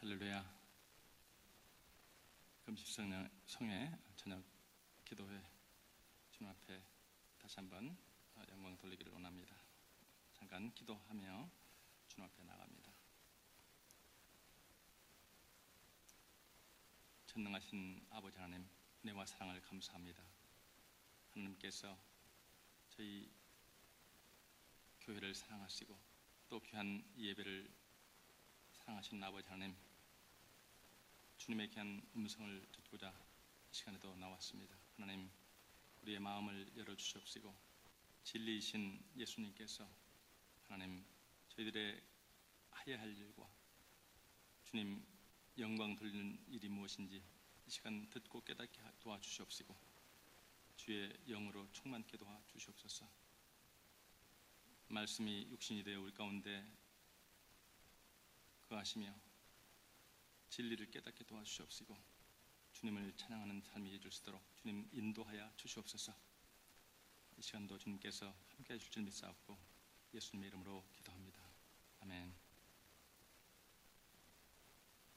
할렐루야. 금식성회 저녁 기도회 주님 앞에 다시 한번 영광 돌리기를 원합니다. 잠깐 기도하며 주님 앞에 나갑니다. 전능하신 아버지 하나님, 은혜와 사랑을 감사합니다. 하나님께서 저희 교회를 사랑하시고 또 귀한 예배를 사랑하신 아버지 하나님, 주님의 귀한 음성을 듣고자 이 시간에도 나왔습니다. 하나님, 우리의 마음을 열어주시옵시고 진리이신 예수님께서 하나님 저희들의 해야 할 일과 주님 영광 돌리는 일이 무엇인지 이 시간 듣고 깨닫게 도와주시옵시고 주의 영으로 충만케 도와주시옵소서. 말씀이 육신이 되어 우리 가운데 거하시며 진리를 깨닫게 도와주시옵시고 주님을 찬양하는 삶이 될 수 있도록 주님 인도하여 주시옵소서. 이 시간도 주님께서 함께해 주실 줄 믿사옵고 예수님의 이름으로 기도합니다. 아멘.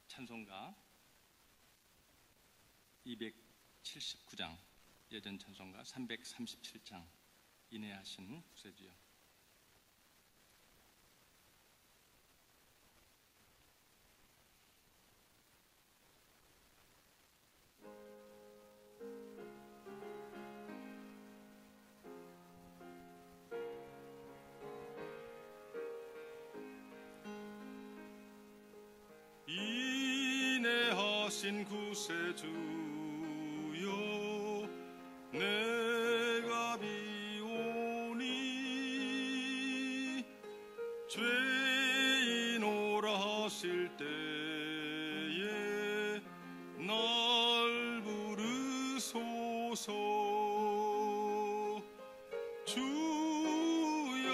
찬송가 279장, 예전 찬송가 337장 인해하신 구세주여. 인내하신 구세주여, 내가 비오니 죄인 오라 하실 때에 날 부르소서. 주여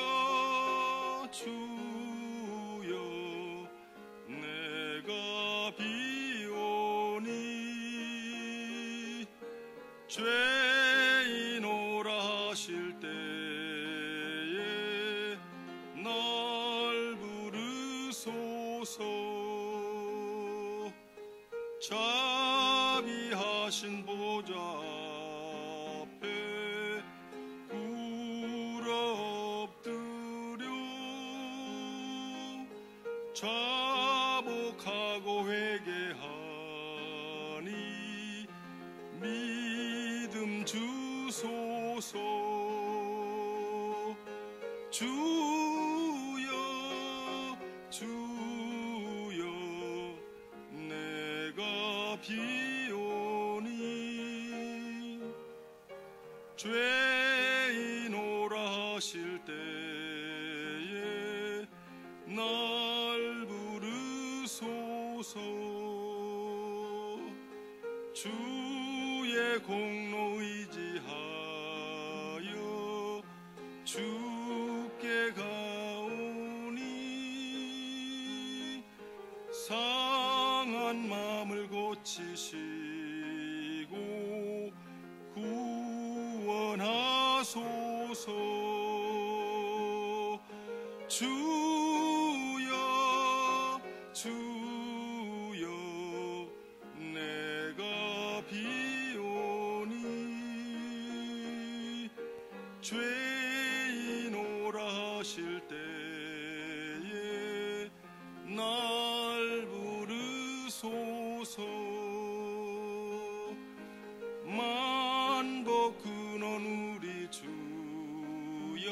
주여 내가 비오니 죄인 오라 하실 때에 날 부르소서. 자비하신 보좌 앞에 꿇어 엎드려 자복하고 회개하니 믿음 주소서. 주여 주여 내가 비오니 죄인 오라 하실 때에 날 부르소서. 주의 공로 의지하여 주께 가오니 상한 마음을 고치시고 구원하소서. 주여 주여 내가 비오니 죄인 오라 하실 때에 날 부르소서. 만복 근원 우리 주여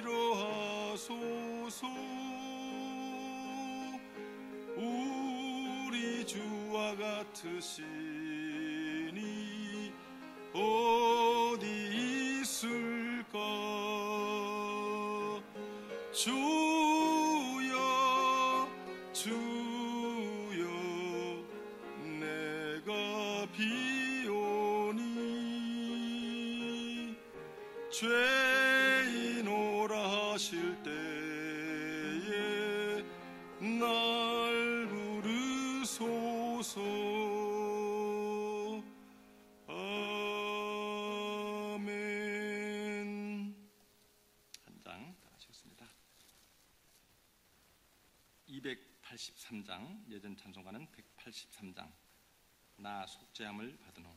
위로하소서. 우리 주와 같으시니 어디 있을까. 주여 주여 내가 비오니 죄인 오라 하실 때에 날 부르소서. 아멘. 한 장 다 하셨습니다. 383장, 예전 찬송가는 183장, 나 속죄함을 받은 후.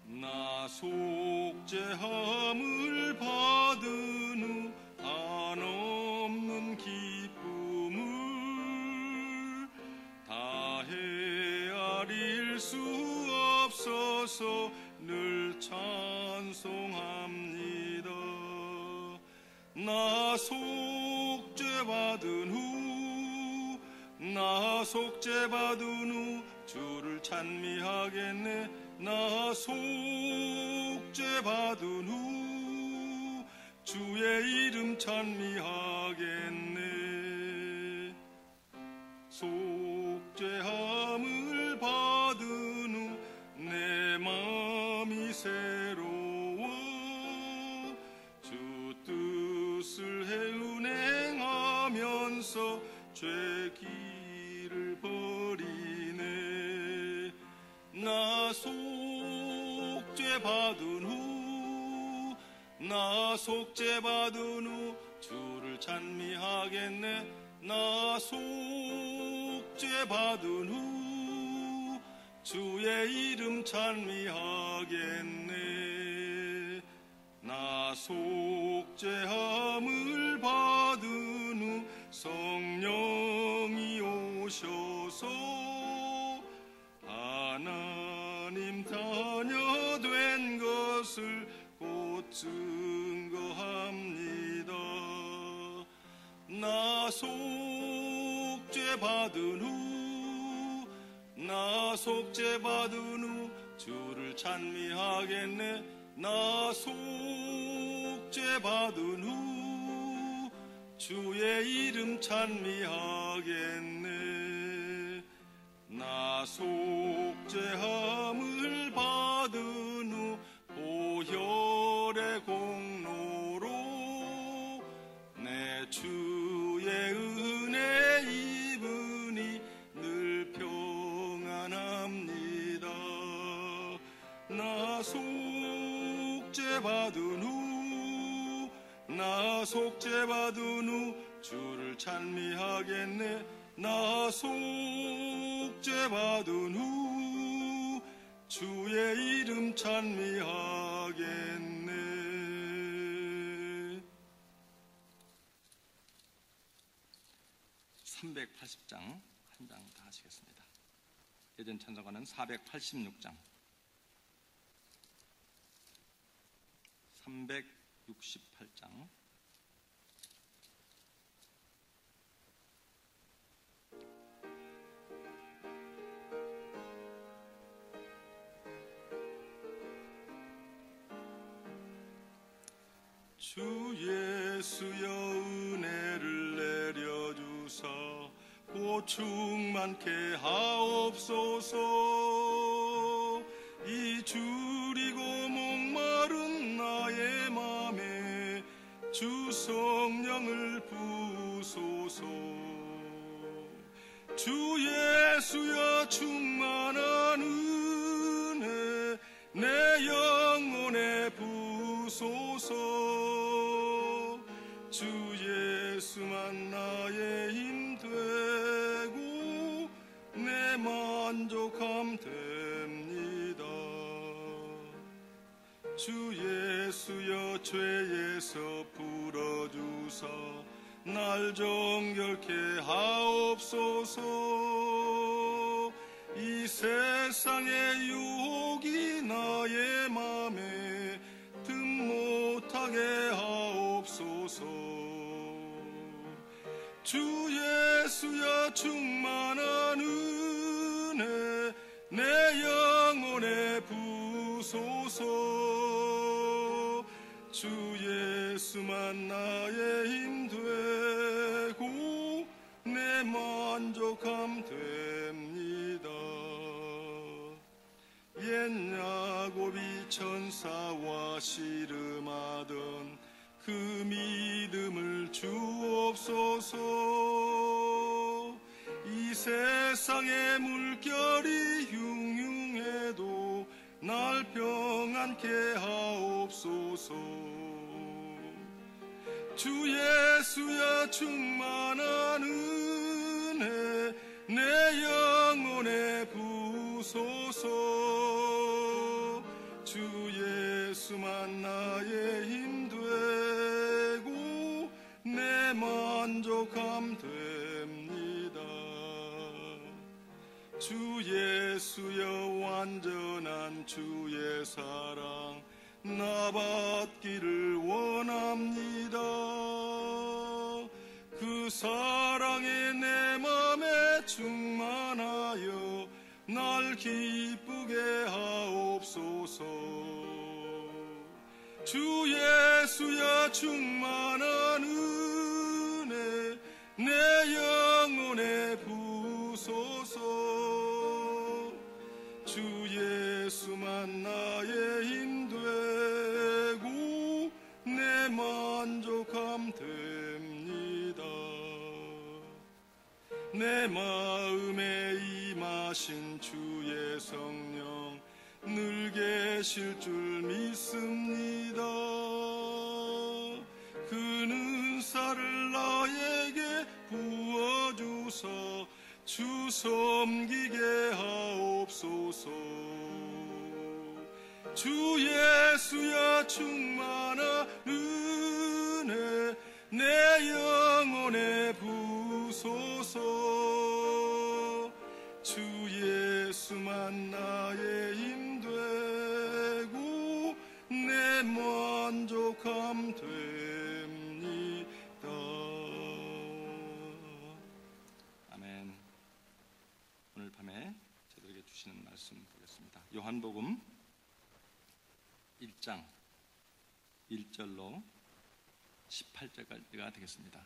나 속죄함을 받은 후 한없는 기쁨을 다 헤아릴 수 없어서 늘 찬송합니다. 나 속죄받은 후, 나 속죄받은 후 주를 찬미하겠네. 나 속죄받은 후 주의 이름 찬미하겠네. 속죄함을 받은 후 내 마음이 새로워 주 뜻을 행하면서 죄 길을 버리네. 나 속죄받은 후, 나 속죄받은 후 주를 찬미하겠네. 나 속죄받은 후 주의 이름 찬미하겠네. 나 속죄함을 받은 후 성령이 오셔서 하나님 자녀된 것을 곧 증거합니다. 나 속죄받은 후, 나 속죄받은 후 주를 찬미하겠네. 나 속죄받은 후 주의 이름 찬미하겠네. 나 속죄함을 받은 후 보혈의 공로로 내 주의 은혜 입으니 늘 평안합니다. 나 속죄받은 후, 나 속죄받은 후 주를 찬미하겠네. 나 속죄받은 후 주의 이름 찬미하겠네. 380장 한 장 다 하시겠습니다. 예전 찬송가는 486장, 368장, 주 예수여 은혜를 내려주사 곧 충만케 하옵소서. 이 줄이고 목마른 나의 맘에 주 성령을 부소서. 주 예수여 충만한 은혜 내 영혼에 부소서. 주 예수만 나의 힘 되고 내 만족함 됩니다. 주 예수여 죄에서 풀어주사 날 정결케 하옵소서. 이 세상의 유혹이 나의 맘에 틈 못하게 하옵소서. 주 예수여 충만한 은혜 내 영혼에 부소서. 주 예수만 나의 힘 되고 내 만족함 됩니다. 옛 야곱이 우리가 씨름하던 그 믿음을 주옵소서. 이 세상의 물결이 흉흉해도 날 평안케 하옵소서. 주 예수여 충만한 은혜 내 영혼에 부소서. 주 예수만 나의 힘 되고 내 만족함 됩니다. 주 예수여 완전한 주의 사랑 나 받기를 원합니다. 그 사랑에 내 맘에 충만하여 날 기쁘게 하옵소서. 주 예수여 충만한 은혜 내 영혼에 부소서. 주 예수만 나의 힘 되고 내 만족함 됩니다. 내 마음에 임하신 주의 성령 늘 계실 줄 믿습니다. 그 은사를 나에게 부어주사 주 섬기게 하옵소서. 주 예수여 충만한 은혜 내 영혼에 부소서. 주 예수만 나의 힘 되고 내 만족함 됩니다. 아멘. 오늘 밤에 저들에게 주시는 말씀 보겠습니다. 요한복음 1장 1절로 18절까지가 되겠습니다.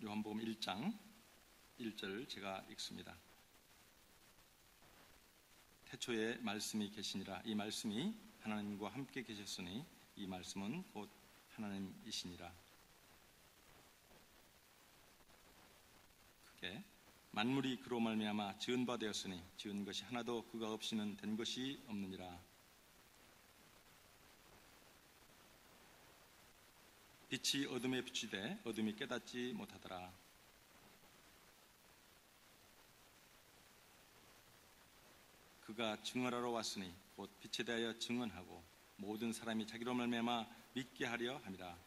요한복음 1장 1절 제가 읽습니다. 태초에 말씀이 계시니라. 이 말씀이 하나님과 함께 계셨으니 이 말씀은 곧 하나님이시니라. 그게 만물이 그로 말미암아 지은 바 되었으니 지은 것이 하나도 그가 없이는 된 것이 없느니라. 빛이 어둠에 비추되 어둠이 깨닫지 못하더라. 그가 증언하러 왔으니 곧 빛에 대하여 증언하고 모든 사람이 자기로 말미암아 믿게 하려 함이라.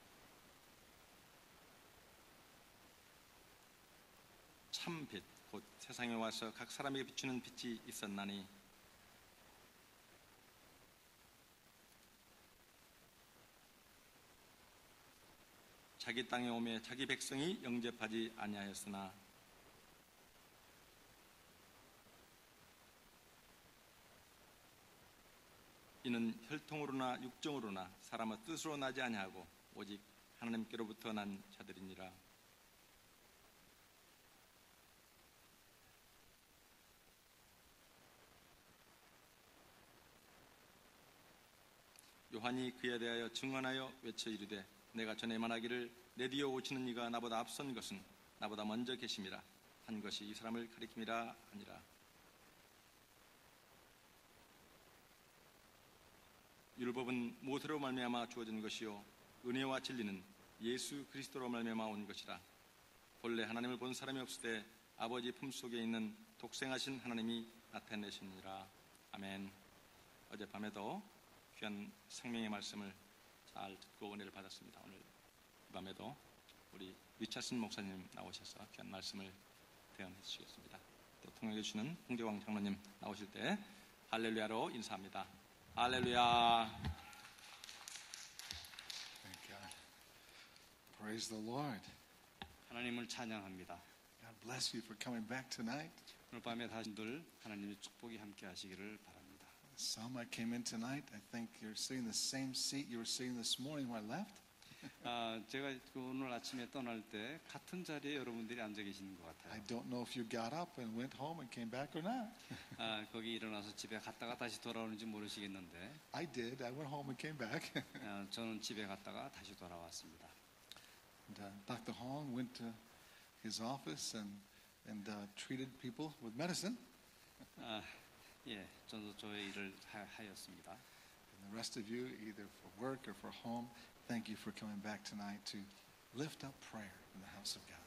참 빛 곧 세상에 와서 각 사람에게 비추는 빛이 있었나니 자기 땅에 오매 자기 백성이 영접하지 아니하였으나 이는 혈통으로나 육정으로나 사람의 뜻으로 나지 아니하고 오직 하나님께로부터 난 자들이니라. 요한이 그에 대하여 증언하여 외쳐 이르되 내가 전에 말하기를 내 뒤에 오시는 이가 나보다 앞선 것은 나보다 먼저 계심이라 한 것이 이 사람을 가리킴이라 하니라. 율법은 모세로 말미암아 주어진 것이요 은혜와 진리는 예수 그리스도로 말미암아 온 것이라. 본래 하나님을 본 사람이 없을 때 아버지 품속에 있는 독생하신 하나님이 나타내시니라. 아멘. 어젯밤에도 귀한 생명의 말씀을 잘 듣고 은혜를 받았습니다. 오늘 이 밤에도 우리 리차슨 목사님 나오셔서 귀한 말씀을 대언해 주시겠습니다. 또 통역해 주시는 홍재광 장로님 나오실 때 할렐루야로 인사합니다. 할렐루야. Thank God. Praise the Lord. 하나님을 찬양합니다. God bless you for coming back tonight. 오늘 밤에 다시들 하나님의 축복이 함께 하시기를 바랍니다. Some I came in tonight. I think you're sitting in the same seat you were sitting this morning when I left. 제가 오늘 아침에 떠날 때 같은 자리에 여러분들이 앉아 계시는 것 I 같아요. don't know if you got up and went home and came back or not. 거기 일어나서 집에 갔다가 다시 돌아오는지 모르시겠는데 I did. I went home and came back. 저는 집에 갔다가 다시 돌아왔습니다. And, Dr. Hong went to his office and treated people with medicine. 예, 저도 저의 일을 하였습니다. And the rest of you, either for work or for home, thank you for coming back tonight to lift up prayer in the house of God.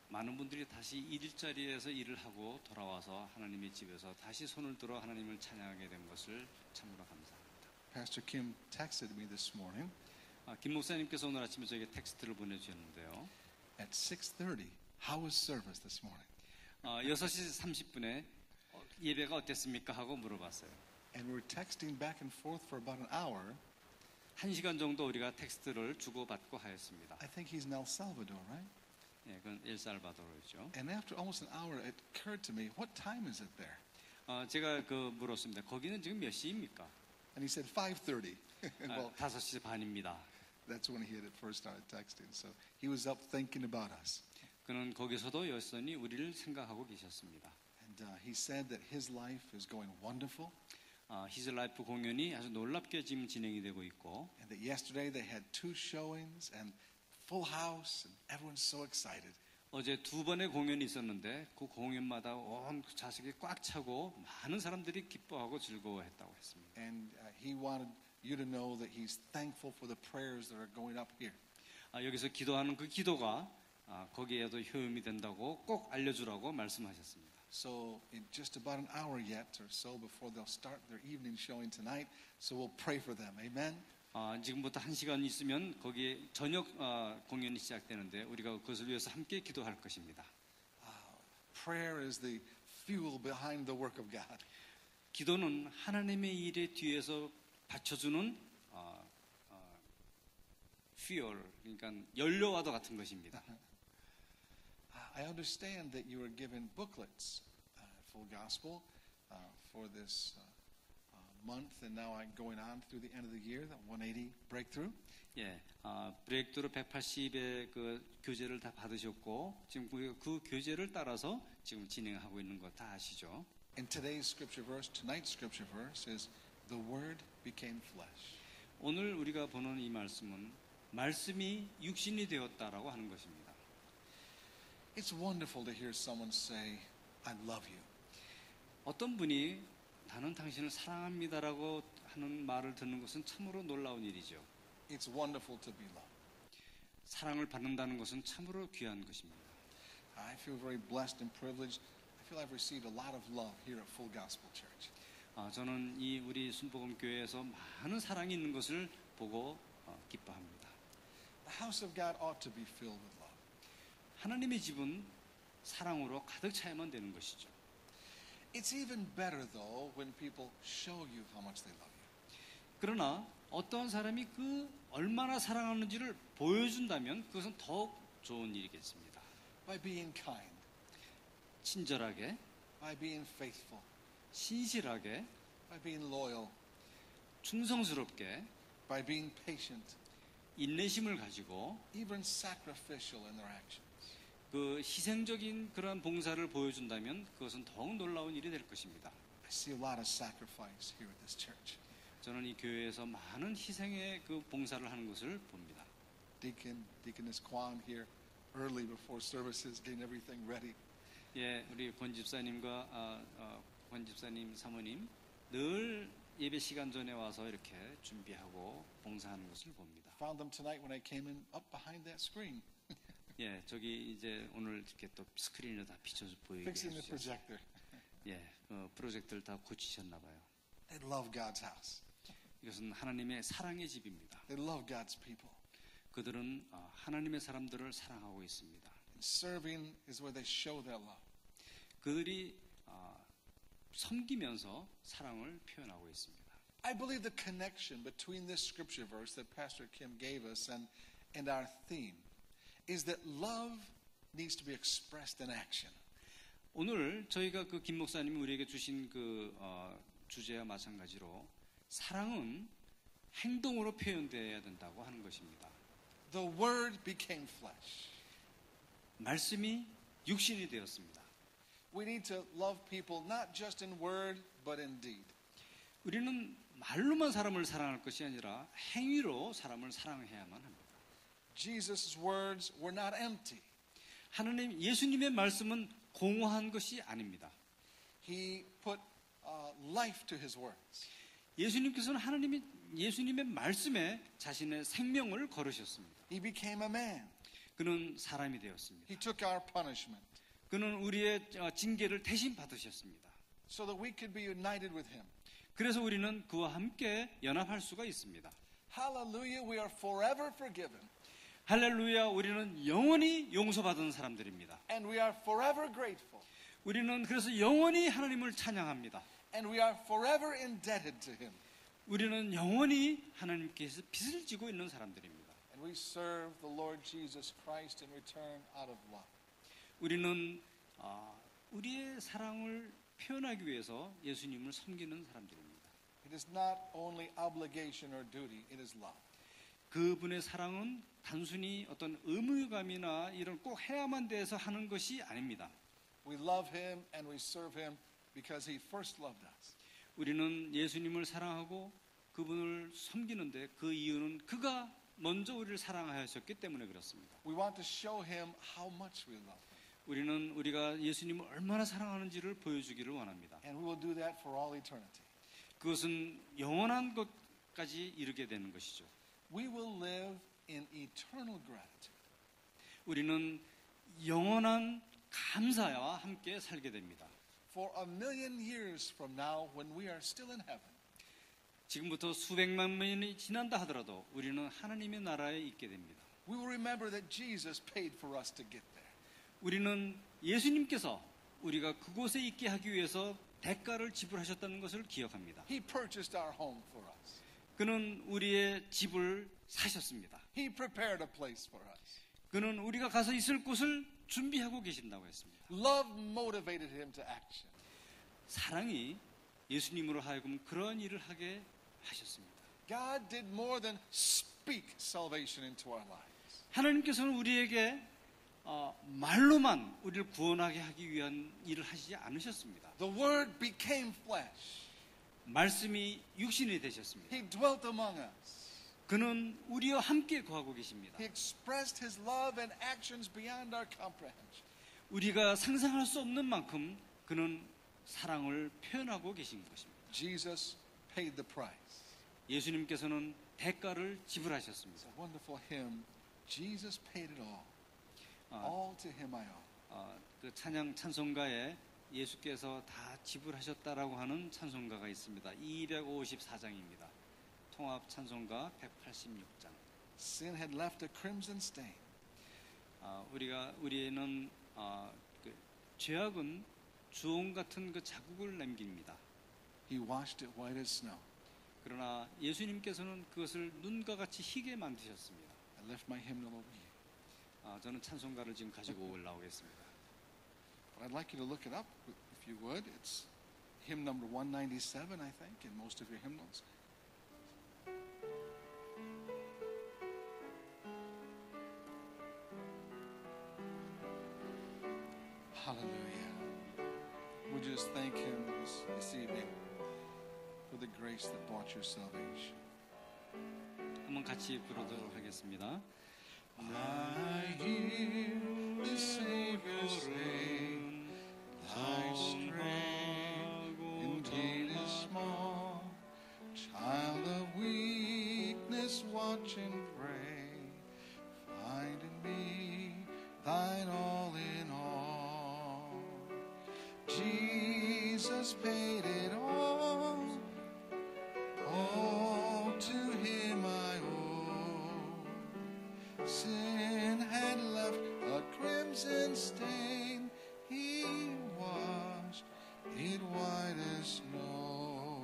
많은 분들이 다시 일자리에서 일을 하고 돌아와서 하나님의 집에서 다시 손을 들어 하나님을 찬양하게 된 것을 참으로 감사합니다. Pastor Kim texted me this morning 김 목사님께서 오늘 아침에 저에게 텍스트를 보내주셨는데요. at 6:30. How was service this morning? 6시 30분에 예배가 어땠습니까? 하고 물어봤어요. And we're texting back and forth for about an hour. 1시간 정도 우리가 텍스트를 주고받고 하였습니다. I think he's in El Salvador, right? 예, 그건 엘살바도르죠. And after almost an hour, it occurred to me, what time is it there? 제가 물었습니다. 거기는 지금 몇 시입니까? And he said 5:30. Well, 5시 반입니다. that's when he had first started texting. So he was up thinking about us. 그는 거기서도 여전히 우리를 생각하고 계셨습니다. And he said that his life is going wonderful. 히즈 라이프 공연이 아주 놀랍게 지금 진행이 되고 있고 And that yesterday they had 2 showings and full house and everyone's so excited. 어제 2번의 공연이 있었는데 그 공연마다 온 좌석이 꽉 차고 많은 사람들이 기뻐하고 즐거워했다고 했습니다. And he wanted you to know that he's thankful for the prayers that are going up here. 여기서 기도하는 그 기도가 거기에도 효용이 된다고 꼭 알려주라고 말씀하셨습니다. So in just about an hour yet or so before they'll start their evening showing tonight, so we'll pray for them. Amen. 지금부터 1시간 있으면 거기에 저녁 공연이 시작되는데 우리가 그것을 위해서 함께 기도할 것입니다. Prayer is the fuel behind the work of God. 기도는 하나님의 일에 뒤에서 받쳐주는 fuel, 그러니까 연료와도 같은 것입니다. I understand that you were given booklets, full gospel, for this month, and now I'm going on through the end of the year, the 180 breakthrough. 예, 브레이크드로 180의 그 교재를 다 받으셨고 지금 그 교재를 따라서 지금 진행하고 있는 거 다 아시죠? And today's scripture verse, tonight's scripture verse is the word became flesh. 오늘 우리가 보는 이 말씀은 말씀이 육신이 되었다라고 하는 것입니다. It's wonderful to hear someone say, I love you. 어떤 분이 나는 당신을 사랑합니다라고 하는 말을 듣는 것은 참으로 놀라운 일이죠. It's wonderful to be loved. 사랑을 받는다는 것은 참으로 귀한 것입니다. I feel very blessed and privileged. I feel I've received a lot of love here at Full Gospel Church. 저는 이 우리 순복음 교회에서 많은 사랑이 있는 것을 보고 기뻐합니다. The house of God ought to be filled with love. 하나님의 집은 사랑으로 가득 차야만 되는 것이죠. It's even better though when people show you how much they love you. 그러나 어떤 사람이 그 얼마나 사랑하는지를 보여준다면 그것은 더욱 좋은 일이겠습니다. By being kind, 친절하게, by being faithful, 신실하게, by being loyal, 충성스럽게, by being patient, 인내심을 가지고 even sacrificial in their actions. 그 희생적인 그러한 봉사를 보여준다면 그것은 더욱 놀라운 일이 될 것입니다. I see a lot of sacrifice here at this church. 저는 이 교회에서 많은 희생의 그 봉사를 하는 것을 봅니다. Deaconess Kwan here early before services, getting everything ready. 예, 우리 권 집사님과 권 집사님 사모님 늘 예배 시간 전에 와서 이렇게 준비하고 봉사하는 것을 봅니다. Found them tonight when I came in up behind that screen, 예, 저기 이제 오늘 이렇게 또 스크린을 다 비춰서 보이게 fixing the 해주셨어요. projector. 예, 프로젝트를 다 고치셨나 봐요. They love God's house. 이것은 하나님의 사랑의 집입니다. They love God's people. 그들은 하나님의 사람들을 사랑하고 있습니다. And serving is where they show their love. 그들이 섬기면서 사랑을 표현하고 있습니다. I believe the connection between this scripture verse that Pastor Kim gave us and our theme is that love needs to be expressed in action. 오늘 저희가 그 김 목사님이 우리에게 주신 그 주제와 마찬가지로 사랑은 행동으로 표현되어야 된다고 하는 것입니다. The Word became flesh. 말씀이 육신이 되었습니다. We need to love people not just in word, but in deed. 우리는 말로만 사람을 사랑할 것이 아니라 행위로 사람을 사랑해야만 합니다. Jesus' words were not empty. 예수님의 말씀은 공허한 것이 아닙니다. He put life to his words. 예수님께서는 예수님의 말씀에 자신의 생명을 걸으셨습니다. He became a man. 그는 사람이 되었습니다. He took our punishment 그는 우리의 징계를 대신 받으셨습니다. so that we could be united with him. 그래서 우리는 그와 함께 연합할 수가 있습니다. Hallelujah, we are forever forgiven. 할렐루야, 우리는 영원히 용서받은 사람들입니다. And we are forever grateful. 우리는 그래서 영원히 하나님을 찬양합니다. And we are forever indebted to him. 우리는 영원히 하나님께서 빚을 지고 있는 사람들입니다. And we serve the Lord Jesus Christ in return out of love. 우리는 우리의 사랑을 표현하기 위해서 예수님을 섬기는 사람들입니다. It is not only obligation or duty, it is love. 그분의 사랑은 단순히 어떤 의무감이나 이런 꼭 해야만 돼서 하는 것이 아닙니다. We love him and we serve him because he first loved us. 우리는 예수님을 사랑하고 그분을 섬기는데 그 이유는 그가 먼저 우리를 사랑하셨기 때문에 그렇습니다. We want to show him how much we love him. 우리는 우리가 예수님을 얼마나 사랑하는지를 보여주기를 원합니다. And we will do that for all eternity. 그것은 영원한 것까지 이르게 되는 것이죠. We will live in eternal gratitude. 우리는 영원한 감사와 함께 살게 됩니다. For 1,000,000 years from now, when we are still in heaven, 지금부터 수백만 년이 지난다 하더라도 우리는 하나님의 나라에 있게 됩니다. we will remember that Jesus paid for us to get there. 우리는 예수님께서 우리가 그곳에 있게 하기 위해서 대가를 지불하셨다는 것을 기억합니다. He purchased our home for us. 그는 우리의 집을 사셨습니다. He prepared a place for us. 그는 우리가 가서 있을 곳을 준비하고 계신다고 했습니다. Love motivated him to action. 사랑이 예수님으로 하여금 그러한 일을 하게 하셨습니다. God did more than speak salvation into our lives. 하나님께서는 우리에게 말로만 우리를 구원하게 하기 위한 일을 하시지 않으셨습니다. The Word became flesh. 말씀이 육신이 되셨습니다. He dwelt among us. 그는 우리와 함께 거하고 계십니다. He expressed his love and actions beyond our comprehension. 우리가 상상할 수 없는 만큼 그는 사랑을 표현하고 계신 것입니다. Jesus paid the price. 예수님께서는 대가를 지불하셨습니다. It's a wonderful hymn. Jesus paid it all. All to him I owe. 그 찬송가에 예수께서 다 지불하셨다라고 하는 찬송가가 있습니다. 254장입니다. 통합 찬송가 186장. Sin had left a crimson stain. 우리는 그 죄악은 주홍 같은 그 자국을 남깁니다. He washed it white as snow. 그러나 예수님께서는 그것을 눈과 같이 희게 만드셨습니다. I left my hymnal over here. 저는 찬송가를 지금 가지고 올라오겠습니다. But I'd like you to look it up if you would. It's hymn number 197, I think, in most of your hymnals. Hallelujah. Would you just thank him this evening for the grace that brought your salvation? 한번 같이 부르도록 하겠습니다. I hear the Savior say, thy strength indeed is small. Child of weakness, watch and pray. Find in me thine all in all. Jesus paid it all. All to him I owe. Sin had left a crimson stain. He washed it white as snow.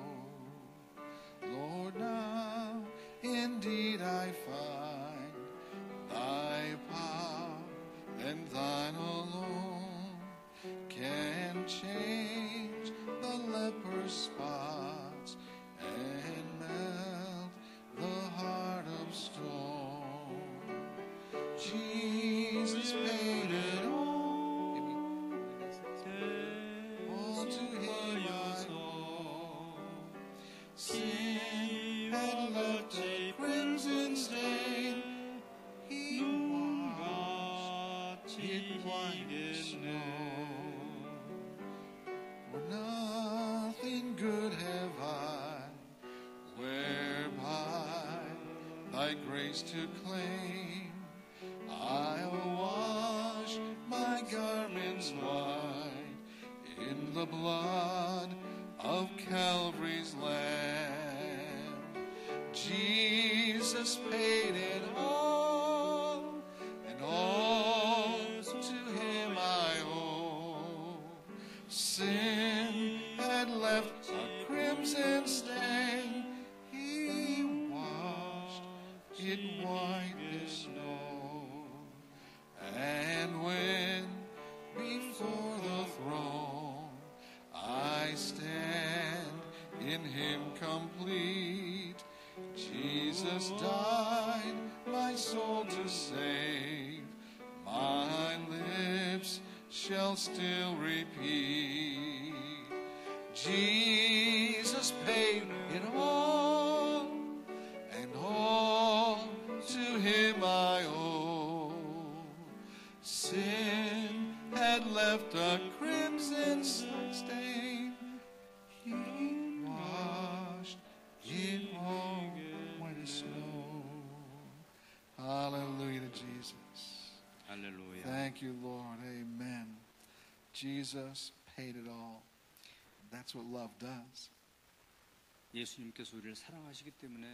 Lord, now indeed I find thy power and thine alone can change the leper's spots and melt the heart of stone. Jesus paid it all. All to him I owe. Sin had left a crimson stain. He washed it white as snow. For nothing good have I, whereby thy grace to claim. I'll wash my garments white in the blood of Calvary's Lamb. Jesus paid it all, and all to him I owe. Sin had left a crimson stain. He washed it white as snow. And when before the throne I stand in him complete, Jesus died my soul to save. My lips shall still repeat, Jesus paid it all, and all to him I owe. Sin had left a crimson stain. He washed it all white as snow. Hallelujah to Jesus. 할렐루야. Thank you, Lord. Amen. Jesus paid it all. That's what love does. 예수님께서 우리를 사랑하시기 때문에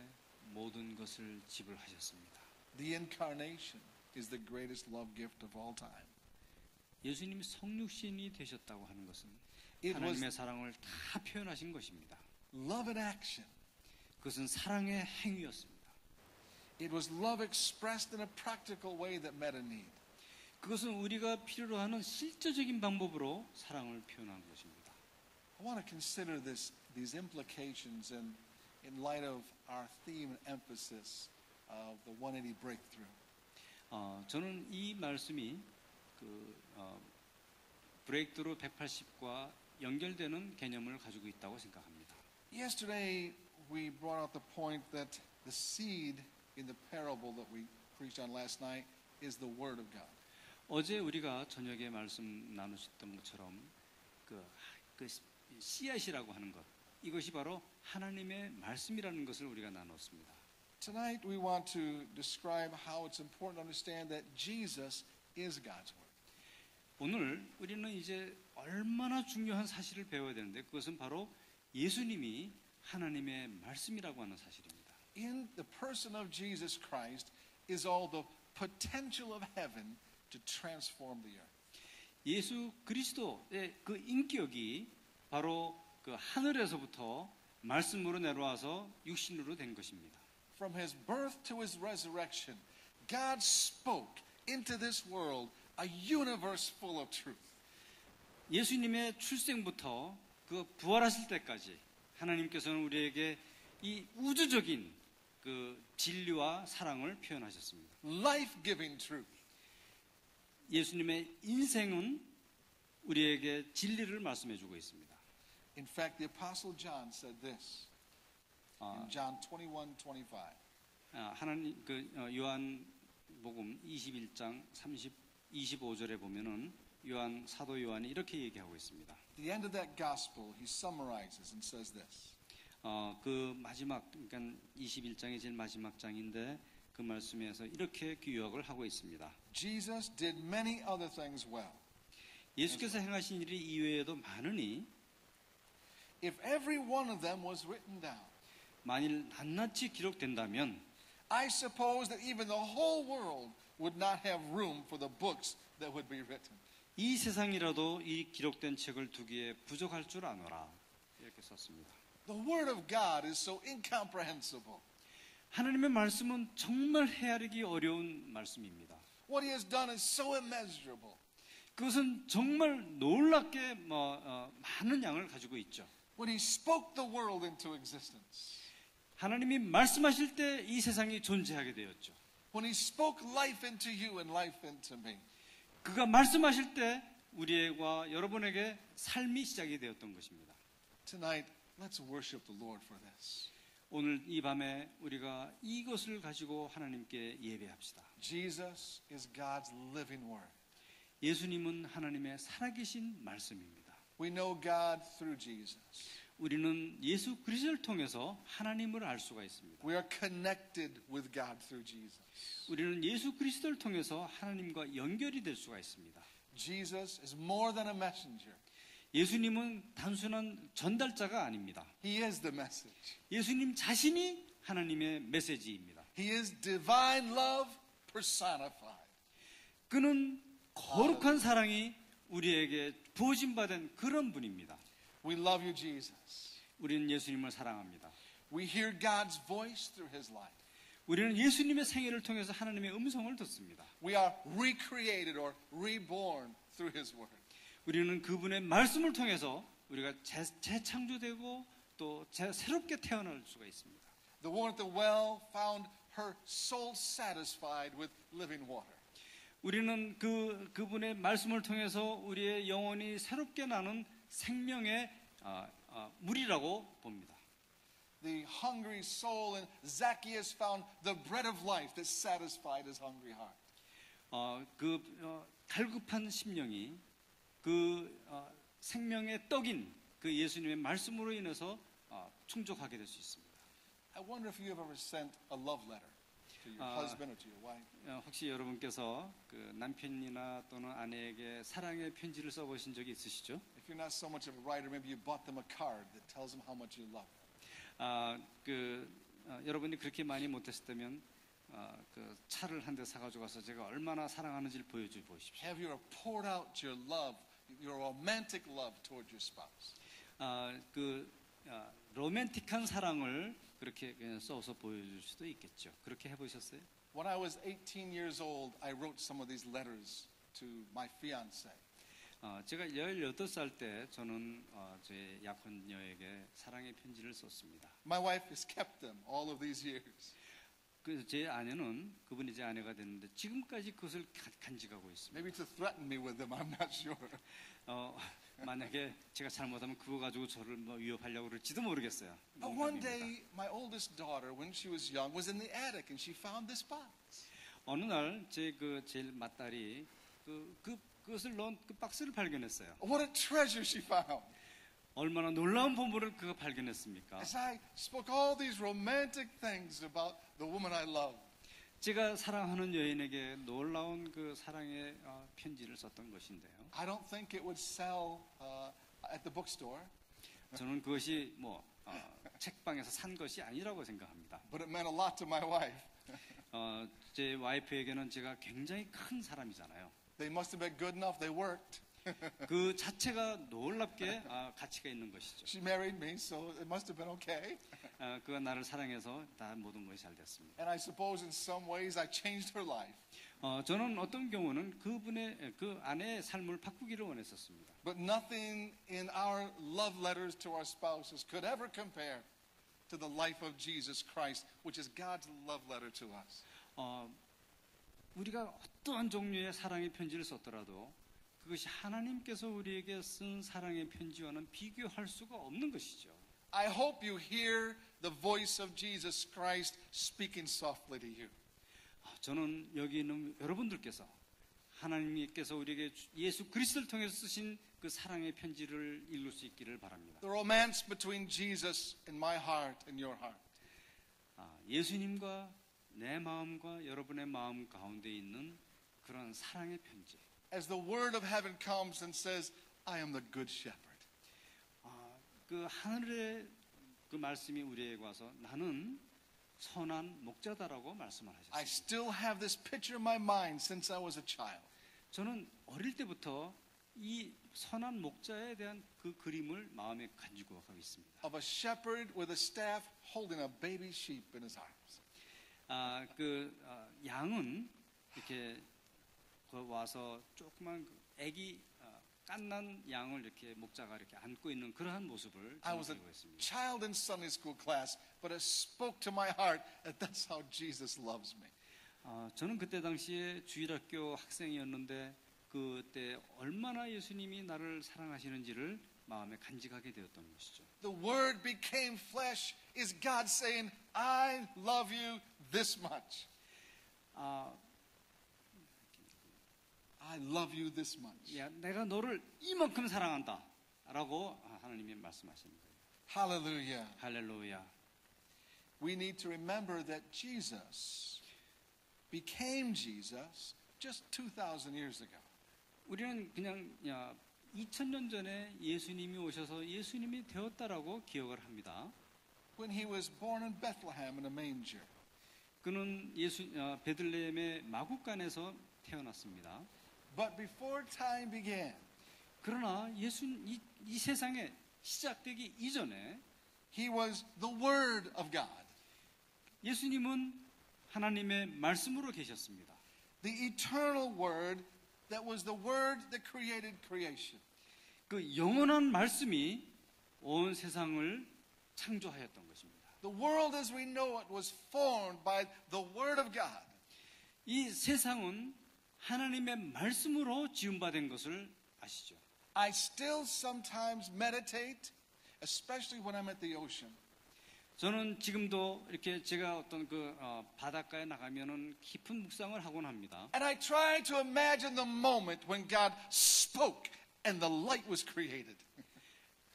모든 것을 지불하셨습니다. The incarnation is the greatest love gift of all time. 예수님이 성육신이 되셨다고 하는 것은 It 하나님의 was 사랑을 다 표현하신 것입니다. love in action. 그것은 사랑의 행위였습니다. It was love expressed in a practical way that met a need. 그것은 우리가 필요로 하는 실제적인 방법으로 사랑을 표현한 것입니다. I want to consider these implications in light of our theme and emphasis of the 180 breakthrough. 저는 이 말씀이 브레이크드루 180과 연결되는 개념을 가지고 있다고 생각합니다. Yesterday we brought out the point that the seed in the parable that we preached on last night is the Word of God. 어제 우리가 저녁에 말씀 나누셨던 것처럼 그 씨앗이라고 하는 것, 이것이 바로 하나님의 말씀이라는 것을 우리가 나눴습니다. Tonight we want to describe how it's important to understand that Jesus is God's Word. 오늘 우리는 이제 얼마나 중요한 사실을 배워야 되는데 그것은 바로 예수님이 하나님의 말씀이라고 하는 사실입니다. In the person of Jesus Christ is all the potential of heaven to transform the earth. 예수 그리스도의 그 인격이 바로 그 하늘에서부터 말씀으로 내려와서 육신으로 된 것입니다. From his birth to his resurrection, God spoke into this world a universe full of truth. 예수님의 출생부터 그 부활하실 때까지 하나님께서는 우리에게 이 우주적인 그 진리와 사랑을 표현하셨습니다. Life-giving truth. 예수님의 인생은 우리에게 진리를 말씀해 주고 있습니다. In fact, the Apostle John said this in John 21:25. 하나님 요한복음 21장 25절에 보면은 사도 요한이 이렇게 얘기하고 있습니다. At the end of that gospel, he summarizes and says this. 그 마지막 그러니까 21장의 제일 마지막 장인데 그 말씀에서 이렇게 요약을 하고 있습니다. Jesus did many other things well. 예수께서 행하신 일이 이외에도 많으니 If every one of them was written down, 만일 낱낱이 기록된다면 I suppose that even the whole world would not have room for the books that would be written. 이 세상이라도 이 기록된 책을 두기에 부족할 줄 아노라 이렇게 썼습니다. The Word of God is so incomprehensible. 하나님의 말씀은 정말 헤아리기 어려운 말씀입니다. What He has done is so immeasurable. 그것은 정말 놀랍게 많은 양을 가지고 있죠. When He spoke the world into existence, 하나님이 말씀하실 때 이 세상이 존재하게 되었죠. when he spoke life into you and life into me. 그가 말씀하실 때 우리와 여러분에게 삶이 시작이 되었던 것입니다. Tonight, let's worship the Lord for this. 오늘 이 밤에 우리가 이것을 가지고 하나님께 예배합시다. Jesus is God's living word. 예수님은 하나님의 살아계신 말씀입니다. We know God through Jesus. 우리는 예수 그리스도를 통해서 하나님을 알 수가 있습니다. We are connected with God through Jesus. 우리는 예수 그리스도를 통해서 하나님과 연결이 될 수가 있습니다. Jesus is more than a messenger. 예수님은 단순한 전달자가 아닙니다. He is the message. 예수님 자신이 하나님의 메시지입니다. He is divine love personified. 그는 거룩한 사랑이 우리에게 부어진 바 된 그런 분입니다. We love you, Jesus. 우리는 예수님을 사랑합니다. We hear God's voice through his life. 우리는 예수님의 생애를 통해서 하나님의 음성을 듣습니다. We are recreated or reborn through his word. 우리는 그분의 말씀을 통해서 우리가 재창조되고 또 새롭게 태어날 수가 있습니다. The woman at the well found her soul satisfied with living water. 우리는 그분의 말씀을 통해서 우리의 영혼이 새롭게 나는 생명의 물이라고 봅니다. The hungry soul in Zacchaeus found the bread of life that satisfied his hungry heart. 갈급한 심령이 생명의 떡인 그 예수님의 말씀으로 인해서 충족하게 될 수 있습니다. I wonder if you have ever sent a love letter to your husband or to your wife. 혹시 여러분께서 그 남편이나 또는 아내에게 사랑의 편지를 써보신 적이 있으시죠? If you're not so much of a writer, maybe you bought them a card that tells them how much you love them. 여러분이 그렇게 많이 못했다면 그 차를 한 대 사가지고 가서 제가 얼마나 사랑하는지를 보여줘 보십시오. Have you poured out your love, your romantic love toward your spouse? 로맨틱한 사랑을 그렇게 그냥 써서 보여줄 수도 있겠죠. 그렇게 해보셨어요? When I was 18 years old, I wrote some of these letters to my fiancée. 제가 18살 때 저는 제 약혼녀에게 사랑의 편지를 썼습니다. My wife has kept them all of these years. 그래서 제 아내는 그분이 제 아내가 됐는데 지금까지 그것을 간직하고 있습니다. Maybe to threaten me with them, I'm not sure. 만약에 제가 잘못하면 그거 가지고 저를 위협하려고 그럴지도 모르겠어요. But one day, my oldest daughter, when she was young, was in the attic and she found this box. 어느 날 제 제일 맏딸이 그것을 넣은 그 박스를 발견했어요. What a treasure she found. 얼마나 놀라운 보물을 그가 발견했습니까? As I spoke all these romantic things about the woman I love, 제가 사랑하는 여인에게 놀라운 그 사랑의 편지를 썼던 것인데요. I don't think it would sell at the bookstore, 저는 그것이 책방에서 산 것이 아니라고 생각합니다. but it meant a lot to my wife. 제 와이프에게는 제가 굉장히 큰 사람이잖아요. They must have been good enough. They worked. 그 자체가 놀랍게 가치가 있는 것이죠. She married me, so it must have been okay. 그가 나를 사랑해서 다 모든 것이 잘 됐습니다. And I suppose in some ways I changed her life. 저는 어떤 경우는 그 아내의 삶을 바꾸기를 원했었습니다. But nothing in our love letters to our spouses could ever compare to the life of Jesus Christ, which is God's love letter to us. 우리가 어떠한 종류의 사랑의 편지를 썼더라도 그것이 하나님께서 우리에게 쓴 사랑의 편지와는 비교할 수가 없는 것이죠. I hope you hear the voice of Jesus Christ speaking softly to you. 저는 여기 있는 여러분들께서 하나님께서 우리에게 예수 그리스도를 통해서 쓰신 그 사랑의 편지를 읽을 수 있기를 바랍니다. The romance between Jesus and my heart and your heart. 예수님과 내 마음과 여러분의 마음 가운데 있는 그런 사랑의 편지. As the word of heaven comes and says, I am the good shepherd. 그 하늘의 그 말씀이 우리에게 와서 나는 선한 목자다라고 말씀을 I 하셨습니다. still have this picture in my mind since I was a child. 저는 어릴 때부터 이 선한 목자에 대한 그 그림을 마음에 가지고 가고 있습니다. Of a shepherd with a staff holding a baby sheep in his arms. 양은 이렇게 와서 조그만 아기 깐난 양을 이렇게 목자가 이렇게 안고 있는 그러한 모습을 I was a 보고 있습니다. child in Sunday school class, but it spoke to my heart that that's how Jesus loves me. 저는 그때 당시에 주일학교 학생이었는데 그때 얼마나 예수님이 나를 사랑하시는지를 마음에 간직하게 되었던 것이죠. The Word became flesh is God saying, I love you this much. I love you this much. 야, 내가 너를 이만큼 사랑한다 라고 하나님이 말씀하시는 거예요. Hallelujah. 할렐루야. We need to remember that Jesus became Jesus just 2,000 years ago. 우리는 그냥 2000년 전에 예수님이 오셔서 예수님이 되었다라고 기억을 합니다. When he was born in Bethlehem in a manger. 그는 베들레헴의 마구간에서 태어났습니다. But before time began, 그러나 이 세상에 시작되기 이전에 he was the Word of God. 예수님은 하나님의 말씀으로 계셨습니다. The eternal Word that was the Word that created creation. 그 영원한 말씀이 온 세상을 창조하였던 것입니다. The world as we know it was formed by the Word of God. 이 세상은 하나님의 말씀으로 지음받은 것을 아시죠? I still sometimes meditate, especially when I'm at the ocean. 저는 지금도 이렇게 제가 어떤 바닷가에 나가면은 깊은 묵상을 하곤 합니다. And I try to imagine the moment when God spoke and the light was created.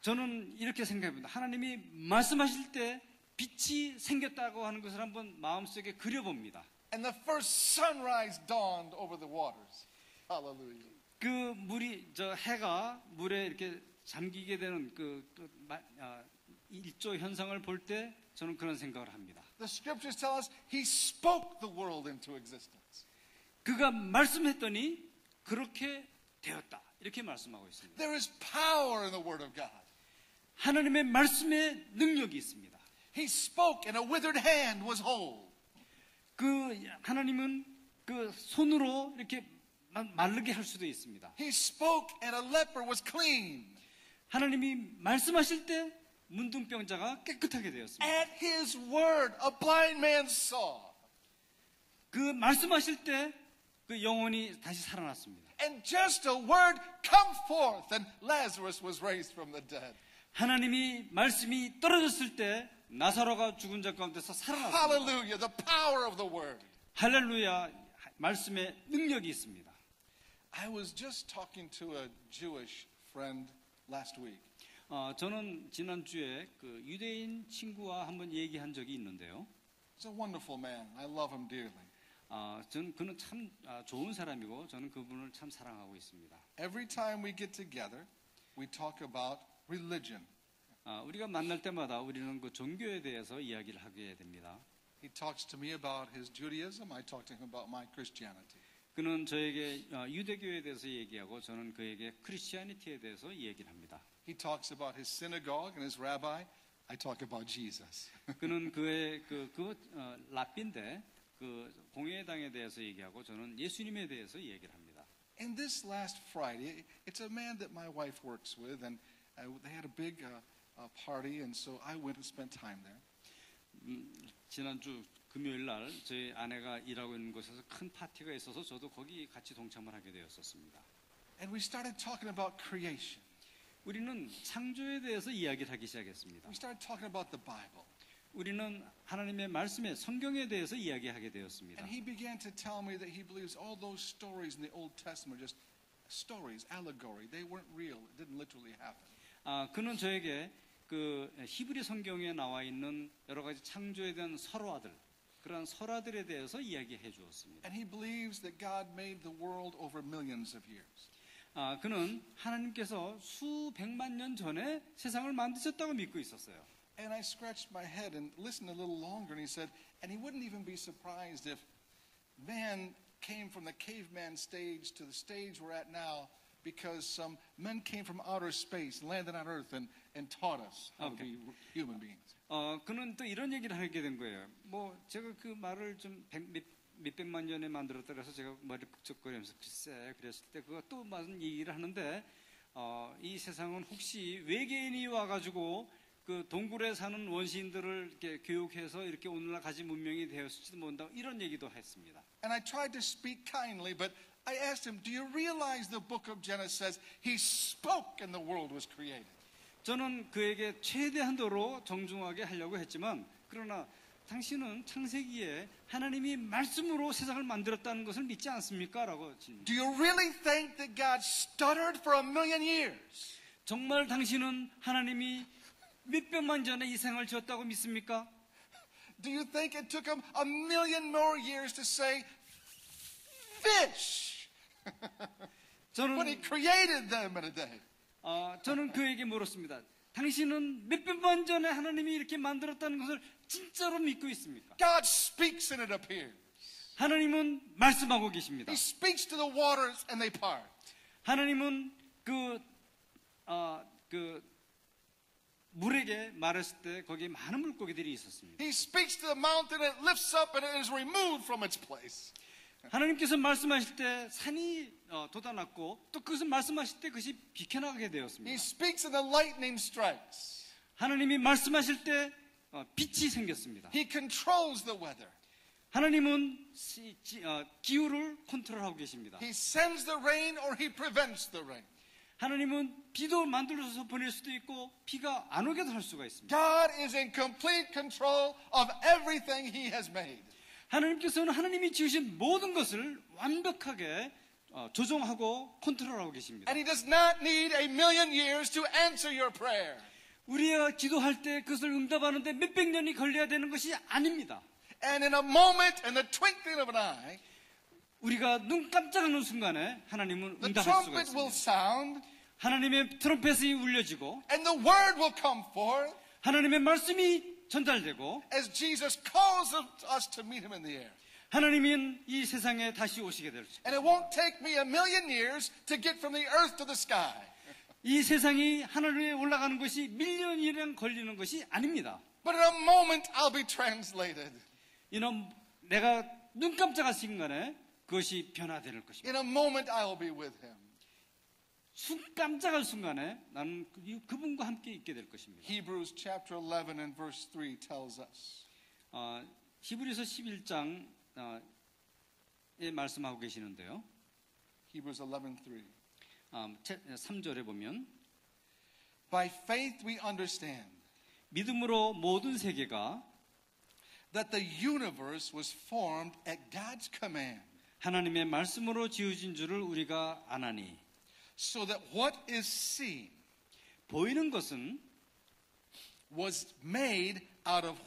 저는 이렇게 생각합니다. 하나님이 말씀하실 때 빛이 생겼다고 하는 것을 한번 마음속에 그려봅니다. And the first sunrise dawned over the waters. Hallelujah. 그 해가 물에 이렇게 잠기게 되는 일조 현상을 볼 때 저는 그런 생각을 합니다. The scriptures tell us he spoke the world into existence. 그가 말씀했더니 그렇게 되었다. 이렇게 말씀하고 있습니다. There is power in the word of God. 하나님의 말씀에 능력이 있습니다. He spoke and a withered hand was whole. 하나님은 그 손으로 이렇게 마르게 할 수도 있습니다. He spoke and a leper was clean. 하나님이 말씀하실 때 문둥병자가 깨끗하게 되었습니다. At his word, a blind man saw. 그 말씀하실 때 그 영혼이 다시 살아났습니다. And just a word come forth and Lazarus was raised from the dead. 하나님이 말씀이 떨어졌을 때 나사로가 죽은 자 가운데서 살아났습니다. Hallelujah, the power of the word. 할렐루야, 말씀에 능력이 있습니다. I was just talking to a Jewish friend last week. 저는 지난주에 그 유대인 친구와 한번 얘기한 적이 있는데요. He's a wonderful man. I love him dearly. 그는 참 좋은 사람이고 저는 그분을 참 사랑하고 있습니다. Every time we get together, we talk about religion. 우리가 만날 때마다 우리는 그 종교에 대해서 이야기를 하게 됩니다. He talks to me about his Judaism. I talk to him about my Christianity. 그는 저에게 유대교에 대해서 얘기하고 저는 그에게 크리스티아니티에 대해서 얘기를 합니다. He talks about his synagogue and his rabbi. I talk about Jesus. 그는 그의 랍비인데 그 공회당에 대해서 얘기하고 저는 예수님에 대해서 얘기를 합니다. And this last Friday, it's a man that my wife works with, and they had a big party, and so I went and spent time there. 지난주 금요일 날 저희 아내가 일하고 있는 곳에서 큰 파티가 있어서 저도 거기 같이 동참을 하게 되었었습니다. And we started talking about creation. 우리는 창조에 대해서 이야기를 하기 시작했습니다. We started talking about the Bible. 우리는 하나님의 말씀에 성경에 대해서 이야기하게 되었습니다. And he began to tell me that he believes all those stories in the Old Testament are just stories, allegory. They weren't real. It didn't literally happen. 그는 저에게 그 히브리 성경에 나와 있는 여러 가지 창조에 대한 설화들, 그런 설화들에 대해서 이야기해 주었습니다. And he believes that God made the world over millions of years. 그는 하나님께서 수백만 년 전에 세상을 만드셨다고 믿고 있었어요. And I scratched my head and listened a little longer, and he said, and he wouldn't even be surprised if man came from the caveman stage to the stage we're at now because some men came from outer space, landed on Earth, and taught us how to be human beings. 그는 또 이런 얘기를 하게 된 거예요. 제가 그 말을 좀 몇백만 년에 만들었다 그래서 제가 머리를 끄적거리면서 글쎄 그랬을 때 그거 또 무슨 얘기를 하는데 이 세상은 혹시 외계인이 와가지고 그 동굴에 사는 원시인들을 이렇게 교육해서 이렇게 오늘날 가진 문명이 되었을지도 모른다 이런 얘기도 했습니다. And I tried to speak kindly, but I asked him, do you realize the book of Genesis says he spoke and the world was created? 저는 그에게 최대한도로 정중하게 하려고 했지만 그러나 당신은 창세기에 하나님이 말씀으로 세상을 만들었다는 것을 믿지 않습니까? 라고 질문합니다. Do you really think that God stuttered for 1,000,000 years? 정말 당신은 하나님이 몇백만 전에 이 세상을 지었다고 믿습니까? Do you think it took him 1,000,000 more years to say fish when he 저는 created them in a day? 저는 그에게 물었습니다. 당신은 몇백만 전에 하나님이 이렇게 만들었다는 것을 진짜로 믿고 있습니까? God speaks and it appears. 하나님은 말씀하고 계십니다. He speaks to the waters and they part. 하나님은 물에게 말했을 때 거기에 많은 물고기들이 있었습니다. He speaks to the mountain and it lifts up and it is removed from its place. 하나님께서 말씀하실 때 산이 돋아났고 또 그것을 말씀하실 때 그것이 비켜나가게 He 되었습니다. speaks and the lightning strikes. 하나님이 말씀하실 때 빛이 생겼습니다. He controls the weather. 하나님은 기후를 컨트롤하고 계십니다. He sends the rain or he prevents the rain. 하나님은 비도 만들어서 보낼 수도 있고 비가 안 오게도 할 수가 있습니다. God is in complete control of everything he has made. 하나님께서는 하나님이 지으신 모든 것을 완벽하게 조종하고 컨트롤하고 계십니다. And he does not need 1,000,000 years to answer your prayer. 우리가 기도할 때 그것을 응답하는데 몇백 년이 걸려야 되는 것이 아닙니다. And in a moment, in the twinkling of an eye, 우리가 눈 깜짝하는 순간에 하나님은 the 응답할 수가 trumpet will 있습니다. sound 하나님의 트럼펫이 울려지고 and the word will come forth 하나님의 말씀이 전달되고 as Jesus calls us to meet him in the air. 하나님은 이 세상에 다시 오시게 될 수. And it won't take me 1,000,000 years to get from the earth to the sky. 이 세상이 하늘에 올라가는 것이 밀년이랑 걸리는 것이 아닙니다. But in a moment, I'll be translated. 이놈 내가 눈 깜짝할 순간에 그것이 변화될 것입니다. In a moment, I'll be with him. 순 깜짝할 순간에 나는 그분과 함께 있게 될 것입니다. Hebrews chapter 11 and verse 3 tells us. 히브리서 11장에 말씀하고 계시는데요. Hebrews 11:3. 3절에 보면 By faith we understand 믿음으로 모든 세계가 that the universe was formed at God's command, 하나님의 말씀으로 지어진 줄을 우리가 아나니 so that what is seen 보이는 것은 was not made out of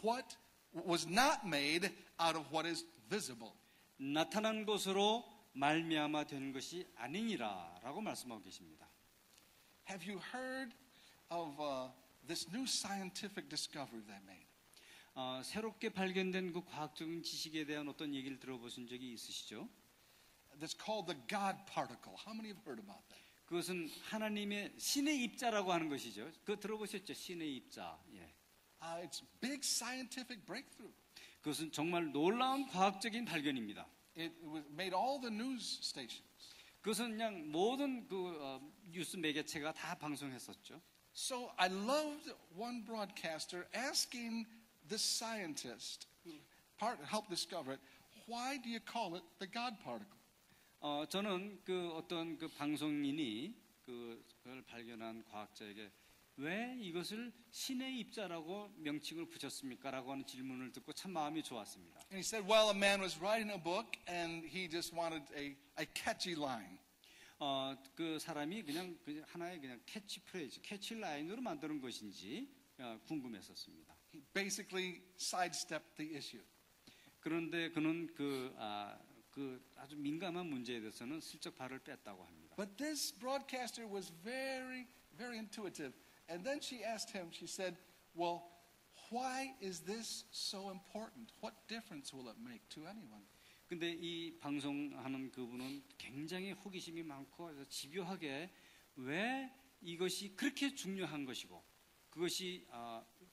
what is visible. 나타난 것으로 말미암아 된 것이 아니니라라고 말씀하고 계십니다. Have you heard of this new scientific discovery they made? 새롭게 발견된 그 과학적인 지식에 대한 어떤 얘기를 들어보신 적이 있으시죠? That's called the God particle. How many have heard about that? 그것은 하나님의 신의 입자라고 하는 것이죠. 그거 들어보셨죠? 신의 입자. 예. It's big scientific breakthrough. 그것은 정말 놀라운 과학적인 발견입니다. It made all the news stations. 그것은 그냥 모든 뉴스 매개체가 다 방송했었죠. So I loved one broadcaster asking this scientist who helped discover it, why do you call it the God particle? 저는 어떤 방송인이 그걸 발견한 과학자에게 왜 이것을 신의 입자라고 명칭을 붙였습니까? 라고 하는 질문을 듣고 참 마음이 좋았습니다. And he said, well, a man was writing a book and he just wanted a catchy line. 그 사람이 그냥 하나의 그냥 캐치프레이즈, 캐치라인으로 만드는 것인지 궁금했었습니다. He basically sidestepped the issue. 그런데 그는 아주 민감한 문제에 대해서는 슬쩍 발을 뺐다고 합니다. But this broadcaster was very, very intuitive. And then she asked him, she said, well, why is this so important? What difference will it make to anyone? 근데 이 방송하는 그분은 굉장히 호기심이 많고 집요하게 왜 이것이 그렇게 중요한 것이고 그것이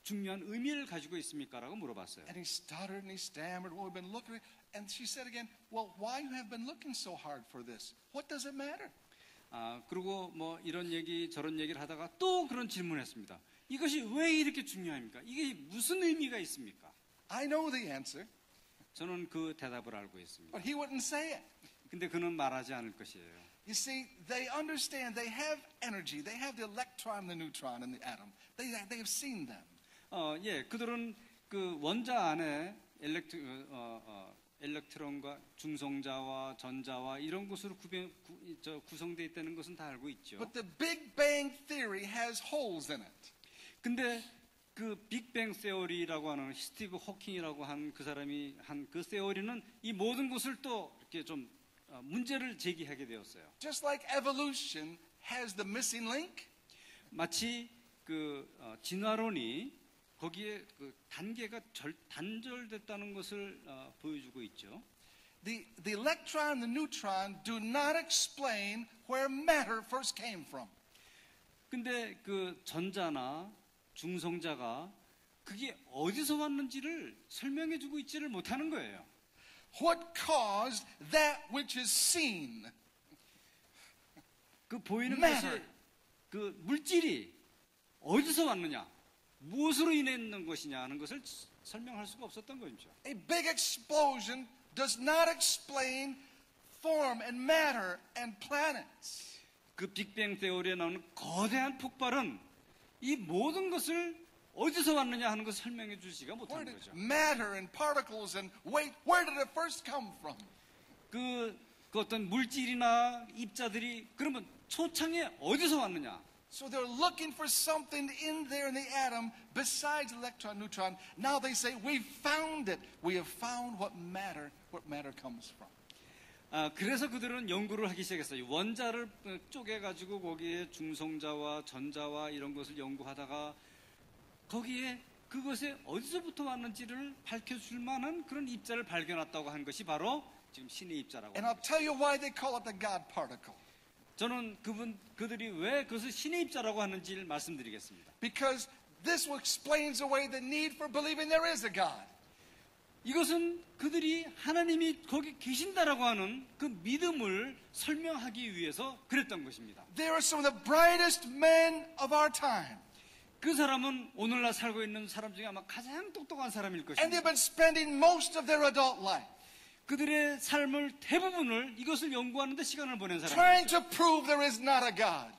중요한 의미를 가지고 있습니까라고 물어봤어요. And he stuttered and he stammered. Well, we've been looking, and she said again, well, why you have been looking so hard for this? What does it matter? 그리고 뭐 이런 얘기 저런 얘기를 하다가 또 그런 질문을 했습니다. 이것이 왜 이렇게 중요합니까? 이게 무슨 의미가 있습니까? I know the answer, 저는 그 대답을 알고 있습니다. but he wouldn't say it. 근데 그는 말하지 않을 것이에요. You see, they understand they have energy. They have the electron, the neutron, and the atom. They have seen them. 예, 그들은 그 원자 안에 엘렉트론과 중성자와 전자와 이런 것으로 구성되어 있다는 것은 다 알고 있죠. But the Big Bang Theory has holes in it. 근데 그 빅뱅 세어리라고 하는 스티브 호킹이라고 한 그 사람이 한 그 세어리는 이 모든 것을 또 이렇게 좀 문제를 제기하게 되었어요. Just like evolution has the missing link, 마치 그 진화론이 거기에 그 단계가 단절됐다는 것을 보여주고 있죠. the electron, the neutron do not explain where matter first came from. 근데 그 전자나 중성자가 그게 어디서 왔는지를 설명해 주고 있지를 못하는 거예요. What caused that which is seen? 그 보이는 Matter. 것이 그 물질이 어디서 왔느냐, 무엇으로 인했는 것이냐 하는 것을 설명할 수가 없었던 거죠. A big explosion does not explain form and matter and planets. 그 빅뱅 세어리에 나오는 거대한 폭발은 이 모든 것을 어디서 왔느냐 하는 것을 설명해 주지가 Where 못하는 did 거죠. matter and particles and weight, where did it first come from? 그 어떤 물질이나 입자들이 그러면 초창에 어디서 왔느냐? So they're looking for something in there in the atom besides electron, neutron. Now they say, we found it. We have found what matter comes from. 그래서 그들은 연구를 하기 시작했어요. 원자를 쪼개가지고 거기에 중성자와 전자와 이런 것을 연구하다가 거기에 그것에 어디서부터 왔는지를 밝혀줄 만한 그런 입자를 발견했다고 한 것이 바로 지금 신의 입자라고 And 합니다. I'll tell you why they call it the God particle. 저는 그들이 왜 그것을 신의 입자라고 하는지를 말씀드리겠습니다. Because this explains away the need for believing there is a God. 이것은 그들이 하나님이 거기 계신다라고 하는 그 믿음을 설명하기 위해서 그랬던 것입니다. There are some of the brightest men of our time. 그 사람은 오늘날 살고 있는 사람 중에 아마 가장 똑똑한 사람일 And 것입니다. they've been spending most of their adult life 그들의 삶을 대부분을 이것을 연구하는 데 시간을 보낸 trying 사람이죠. to prove there is not a God.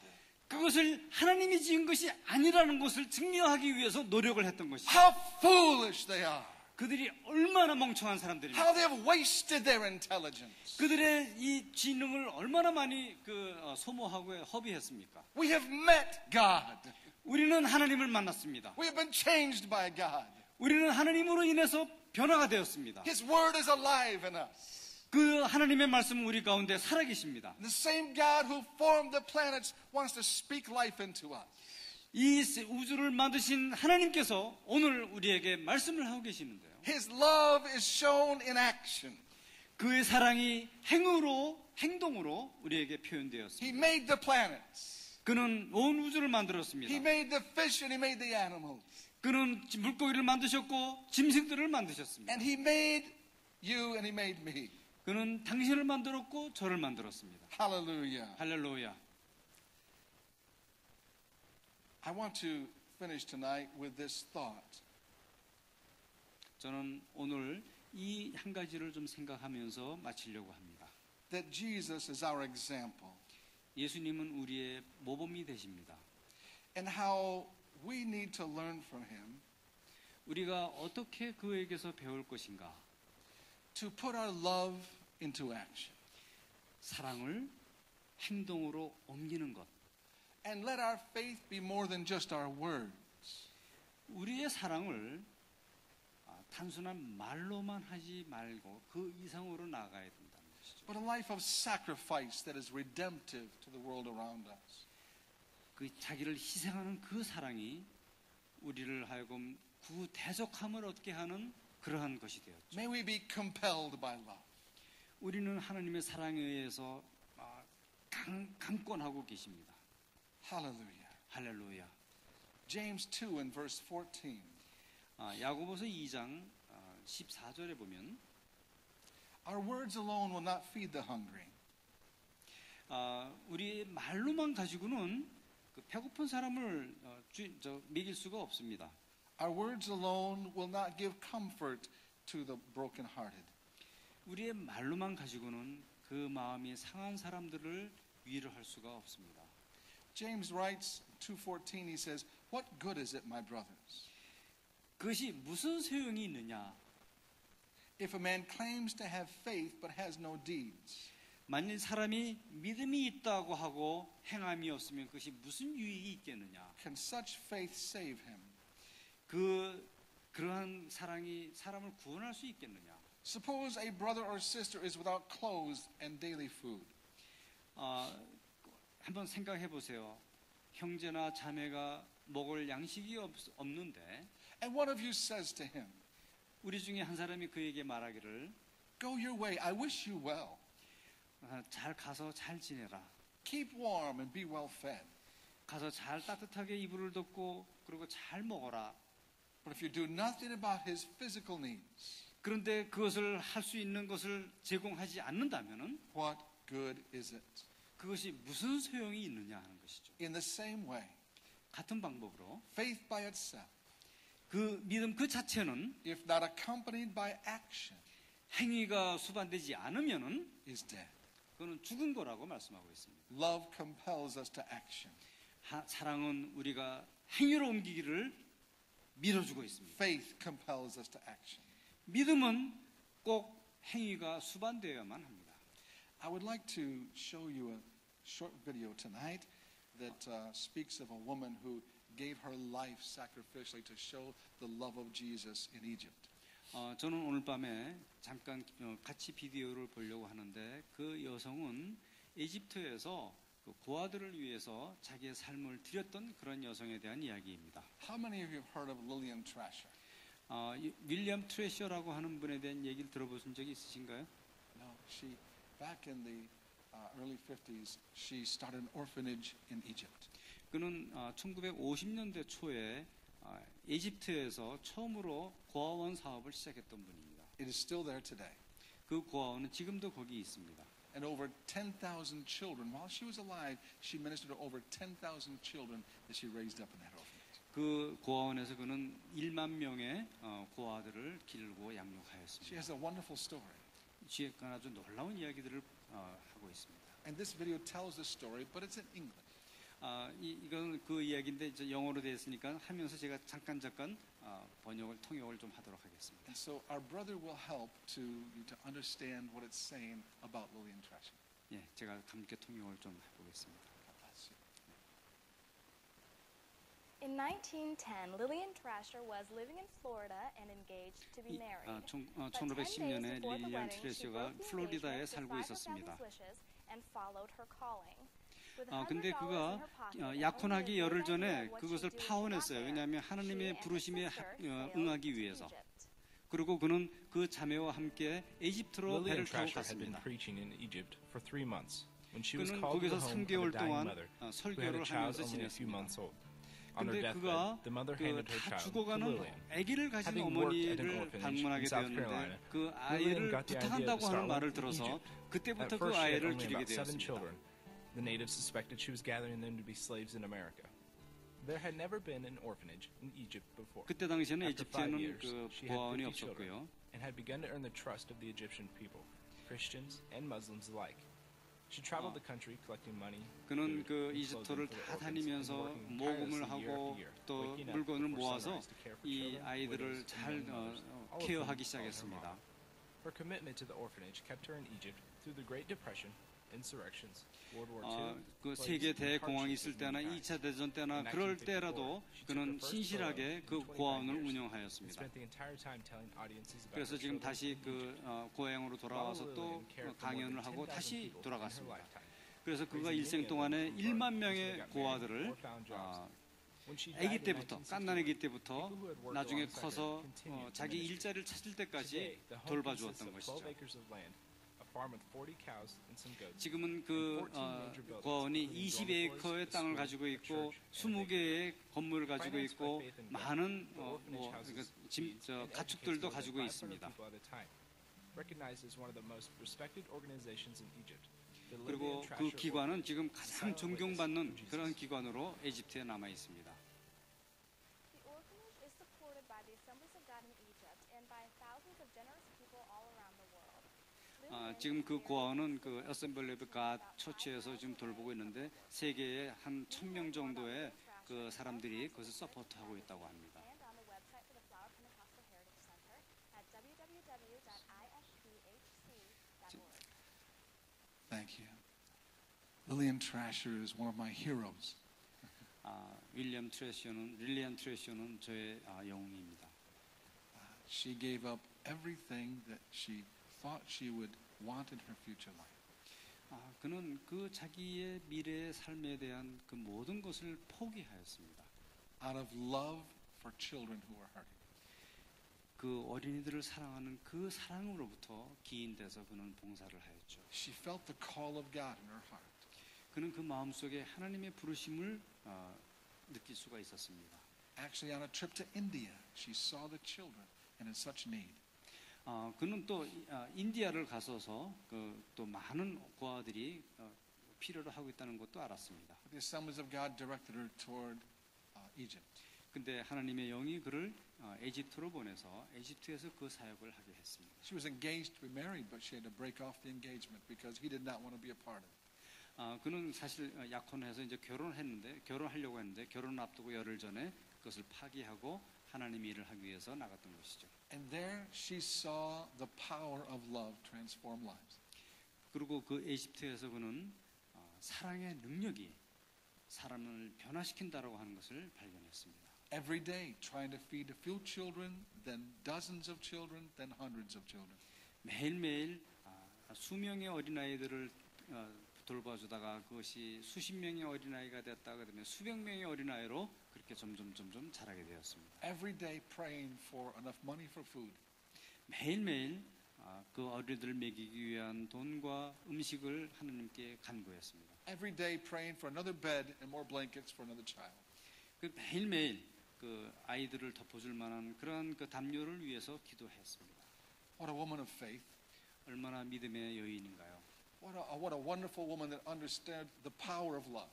그것을 하나님이 지은 것이 아니라는 것을 증명하기 위해서 노력을 했던 것이죠. How foolish they are. 그들이 얼마나 멍청한 사람들입니까? How they have wasted their intelligence. 그들의 이 지능을 얼마나 많이 소모하고 허비했습니까? We have met God. 우리는 하나님을 만났습니다. We have been changed by God. 우리는 하나님으로 인해서 변화가 되었습니다. His word is alive in us. 그 하나님의 말씀은 우리 가운데 살아계십니다. The same God who formed the planets wants to speak life into us. 이 우주를 만드신 하나님께서 오늘 우리에게 말씀을 하고 계시는데요. His love is shown in action. 그의 사랑이 행동으로 우리에게 표현되었습니다. He made the planets. 그는 온 우주를 만들었습니다. He made the fish and he made the animals. 그는 물고기를 만드셨고 짐승들을 만드셨습니다. And he made you and he made me. 그는 당신을 만들었고 저를 만들었습니다. Hallelujah. 할렐루야. I want to finish tonight with this thought. 저는 오늘 이 한 가지를 좀 생각하면서 마치려고 합니다. That Jesus is our example. 예수님은 우리의 모범이 되십니다. And how we need to learn from him 우리가 어떻게 그에게서 배울 것인가? to put our love into action. 사랑을 행동으로 옮기는 것. And let our faith be more than just our words. 우리의 사랑을 단순한 말로만 하지 말고 그 이상으로 나아가야 된다는 것이죠. But a life of sacrifice that is redemptive to the world around us. 그 자기를 희생하는 그 사랑이 우리를 하여금 구대적함을 얻게 하는 그러한 것이 되었죠. May we be compelled by love. 우리는 하나님의 사랑에 의해서 강권하고 계십니다. Hallelujah. 할렐루야. James 2 and verse 14. 야고보서 2장 14절에 보면 Our words alone will not feed the hungry. 우리 말로만 가지고는 그 배고픈 사람을 먹일 수가 없습니다. Our words alone will not give comfort to the brokenhearted. 우리의 말로만 가지고는 그 마음이 상한 사람들을 위로할 수가 없습니다. James writes 2:14, he says, "What good is it, my brothers, 그것이 무슨 소용이 있느냐? if a man claims to have faith but has no deeds? 만일 사람이 믿음이 있다고 하고 행함이 없으면 그것이 무슨 유익이 있겠느냐? Can such faith save him? 그러한 사랑이 사람을 구원할 수 있겠느냐? Suppose a brother or sister is without clothes and daily food. 한번 생각해 보세요. 형제나 자매가 먹을 양식이 없는데 And one of you says to him, 우리 중에 한 사람이 그에게 말하기를 Go your way, I wish you well. 잘 가서 잘 지내라. Keep warm and be well fed. 가서 잘 따뜻하게 이불을 덮고 그리고 잘 먹어라. But if you do nothing about his physical needs, 그런데 그것을 할 수 있는 것을 제공하지 않는다면은 what good is it? 그것이 무슨 소용이 있느냐 하는 것이죠. In the same way, 같은 방법으로 faith by itself, 그 믿음 그 자체는 if not accompanied by action, 행위가 수반되지 않으면은 is dead. 그거는 죽은 거라고 말씀하고 있습니다. Love compels us to action. 사랑은 우리가 행위로 옮기기를 밀어주고 있습니다. Faith compels us to action. 믿음은 꼭 행위가 수반되어야만 합니다. I would like to show you a short video tonight that speaks of a woman who gave her life sacrificially to show the love of Jesus in Egypt. 저는 오늘 밤에 잠깐 같이 비디오를 보려고 하는데 그 여성은 에집트에서 그 고아들을 위해서 자기의 삶을 드렸던 그런 여성에 대한 이야기입니다. How many of you have heard of Lillian Trasher? 윌리엄 트레셔라고 하는 분에 대한 얘기를 들어보신 적이 있으신가요? No, she back in the early 50s, she started an orphanage in Egypt. 그는 1950년대 초에 에집트에서 처음으로 고아원 사업을 시작했던 분입니다. It is still there today. 그 고아원은 지금도 거기 있습니다. And over 10,000 children, while she was alive, she ministered to over 10,000 children that she raised up in that orphanage. 그 고아원에서 그는 1만 명의 고아들을 기르고 She 양육하였습니다. has a wonderful story. 뒤에 아주 놀라운 이야기들을 하고 있습니다. And this video tells the story, but it's in English. 이건 그 이야기인데 이제 영어로 되어 있으니까 하면서 제가 잠깐 통역을 좀 하도록 하겠습니다. And so our brother will help to understand what it's saying about Lillian Trasher. 예, 제가 함께 통역을 좀 해보겠습니다. God bless you. In 1910, Lillian Trasher was living in Florida and engaged to be married. But 10 days 1910년에 before the 릴리안 wedding, she 트레셔가 broke the 플로리다에 engagement, 살고 defied her 있었습니다. family's wishes, and followed her calling. With 근데 $100 그가 in her pocket and 약혼하기 only a 열흘 good 전에 idea of what 그것을 she'd do if she 파혼했어요. got there, 왜냐하면 she 하나님의 and her 부르심에 sister sailed 응하기 to 위해서. Egypt. 그리고 그는 그 자매와 함께 에집트로 배를 Lillian 타고 Trasher had been 갔습니다. preaching in Egypt for 3 months when she was 그는 called to 거기서 the home of a 3개월 dying 동안 mother who had a 설교를 child 하면서 only a few 지냈습니다. months old. On her 근데 deathbed, 그가 the mother handed her 다 child to 죽어가는 Lillian. 아기를 가진 Having worked at an 어머니를 orphanage 방문하게 in South 되었는데 Carolina, 그 Lillian 아이를 got the idea to 부탁한다고 하는 start 말을 one in 들어서 Egypt. 그때부터 At 그 first, she had 아이를 only 기르게 about 7 되었습니다. children. The natives suspected she was gathering them to be slaves in America. There had never been an orphanage in Egypt before. 그때 당시에는 After 5 에집트에는 years, 그 she had 고아원이 50 children 없었고요. and had begun to earn the trust of the Egyptian people, Christians and Muslims alike. She traveled the country collecting money, 그는 food, 그 and 이집트를 clothing for the 다 orphans, and 다니면서 working 모금을 tirelessly year 하고 after year, 또 waking up 물건을 before 모아서 sunrise to care for 이 children, 아이들을 widows, 잘 and young mothers, all of whom 케어하기 called her 시작했습니다. mom. Her commitment to the orphanage kept her in Egypt through the Great Depression, insurrections, World War II, 그 plagues, 세계 and 대공황이 hardships 있을 of 때나 many 2차 kinds. 대전 때나 In 그럴 1954, 때라도 she took 그는 her first 신실하게 furlough 그 in 25 고아원을 years and 운영하였습니다. spent the entire time telling audiences about 그래서 her 지금 children 다시 in 그 Egypt. 고향으로 돌아와서 While 또 Lillian cared for more 강연을 than 하고 10,000 다시 people in her 돌아갔습니다. lifetime. 그래서 그가 Raising 일생 many of them 동안에 from 1만 birth 명의 until they got married 고아들을 or found jobs. When she 아기 died in 때부터 1961, 갓난아기 때부터 people who had worked 나중에 alongside 커서 her continued the 자기 ministry. 일자리를 찾을 때까지 Today, the home 돌봐주었던 consists of 12 것이죠. acres of land, a farm with 40 cows and some goats. 지금은 그 고아원이 20에이커의 땅을 가지고 있고 20개의 건물을 가지고 있고 많은 가축들도 가지고 있습니다. Recognized as one of the most respected organizations in Egypt, the The Livy 그리고 and 그 Trasher 기관은 지금 가장 Silent Witness 존경받는 for Jesus. 그런 기관으로 에집트에 남아 있습니다. The orphanage is supported by the Assemblies of God in Egypt and by thousands of generous people all around the world. 지금 그 고아원은 그 어셈블리 오브 갓 처치에서 지금 돌보고 있는데 세계에 한 1,000명 정도의 그 사람들이 그것을 서포트하고 있다고 합니다. And on the website for the Flower Pentecostal Heritage Center at www.ifphc.org. Thank you. Lillian Trasher is one of my heroes. 릴리안 트레셔는 저의 영웅입니다. She gave up everything that she thought she would want in her future life. 그는 그 자기의 미래의 삶에 대한 그 모든 것을 포기하였습니다. Out of love for children who are hurting. 그 어린이들을 사랑하는 그 사랑으로부터 기인돼서 그는 봉사를 하였죠. She felt the call of God in her heart. 그는 그 마음속에 하나님의 부르심을 느낄 수가 있었습니다. Actually, on a trip to India, she saw the children and in such need. 그는 또 인디아를 가서서 또 많은 고아들이 필요로 하고 있다는 것도 알았습니다. The Assemblies of God directed her toward Egypt. 근데 하나님의 영이 그를 에집트로 보내서 에집트에서 그 사역을 하게 했습니다. She was engaged to be married, but she had to break off the engagement because he did not want to be a part of it. 그는 사실 약혼해서 이제 결혼하려고 했는데 결혼을 앞두고 열흘 전에 그것을 파기하고 하나님의 일을 하기 위해서 나갔던 것이죠. And there she saw the power of love transform lives. 그리고 그 에집트에서 그는 사랑의 능력이 사람을 변화시킨다라고 하는 것을 발견했습니다. Every day trying to feed a few children, then dozens of children, then hundreds of children. 매일매일 수명의 어린아이들을 돌봐주다가 그것이 수십 명의 어린아이가 됐다가 되면 수백 명의 어린아이로 그렇게 점점 자라게 되었습니다. Every day praying for enough money for food. 매일매일 그 어린이들을 먹이기 위한 돈과 음식을 하나님께 간구했습니다. Every day praying for another bed and more blankets for another child. 그 매일매일 그 아이들을 덮어줄 만한 그런 그 담요를 위해서 기도했습니다. What a woman of faith. 얼마나 믿음의 여인인가요? What a wonderful woman that understood the power of love.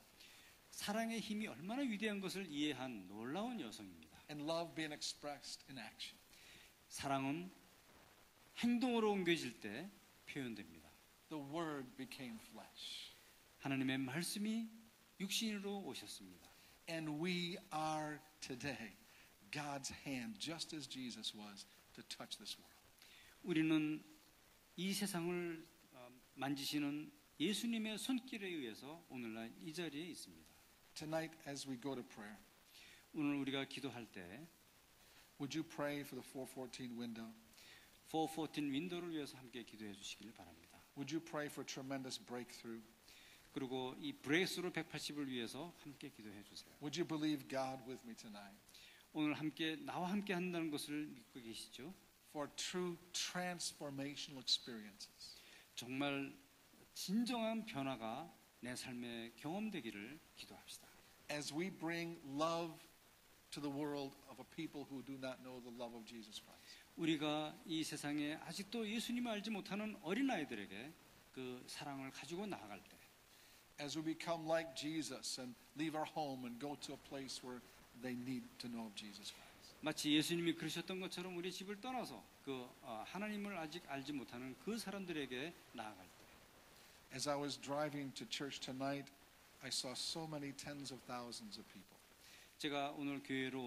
사랑의 힘이 얼마나 위대한 것을 이해한 놀라운 여성입니다. And love being expressed in action. 사랑은 행동으로 옮겨질 때 표현됩니다. The word became flesh. 하나님의 말씀이 육신으로 오셨습니다. And we are today God's hand, just as Jesus was, to touch this world. 우리는 이 세상을 만지시는 예수님의 손길에 의해서 오늘날 이 자리에 있습니다. Tonight, as we go to prayer, 오늘 우리가 기도할 때 would you pray for the 414 window? 414 윈도우를 위해서 함께 기도해 주시길 바랍니다. Would you pray for tremendous breakthrough? 그리고 이 브레이스루 180을 위해서 함께 기도해 주세요. Would you believe God with me tonight? 오늘 나와 함께 한다는 것을 믿고 계시죠? For true transformational experiences. 정말 진정한 변화가 내 삶에 경험되기를 기도합시다. As we bring love to the world of a people who do not know the love of Jesus Christ. 우리가 이 세상에 아직도 예수님을 알지 못하는 어린아이들에게 그 사랑을 가지고 나아갈 때 As we become like Jesus and leave our home and go to a place where they need to know of Jesus Christ. 마치 예수님이 그러셨던 것처럼 우리 집을 떠나서 그 하나님을 아직 알지 못하는 그 사람들에게 나아갈 때 As I was driving to church tonight, I saw so many tens of thousands of people. 제가 오늘 교회로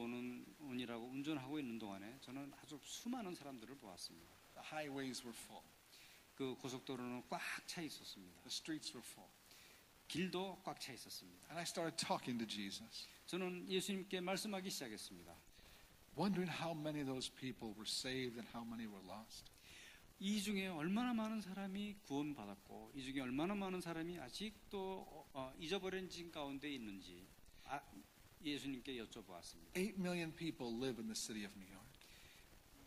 오느라고 운전하고 있는 동안에 저는 아주 수많은 사람들을 보았습니다. The highways were full. 그 고속도로는 꽉 차 있었습니다. The streets were full. 길도 꽉 차 있었습니다. And I started talking to Jesus, 저는 예수님께 말씀하기 시작했습니다. wondering how many of those people were saved and how many were lost. 이 중에 얼마나 많은 사람이 구원받았고 이 중에 얼마나 많은 사람이 아직도 잊어버린 진 가운데 있는지 예수님께 여쭤보았습니다. 8 million people live in the city of New York.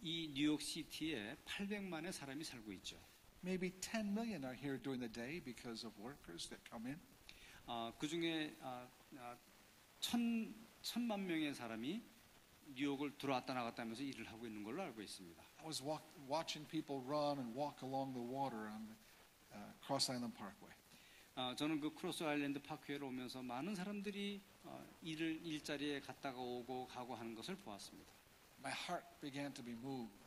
이 뉴욕 시티에 800만의 사람이 살고 있죠. Maybe 10 million are here during the day because of workers that come in. 그 중에 1,000만 명의 사람이 뉴욕을 들어왔다 나갔다 하면서 일을 하고 있는 걸로 알고 있습니다. I was watching people run and walk along the water on the Cross Island Parkway. 저는 그 크로스 아일랜드 파크웨이를 오면서 많은 사람들이 일자리에 갔다가 오고 가고 하는 것을 보았습니다. My heart began to be moved.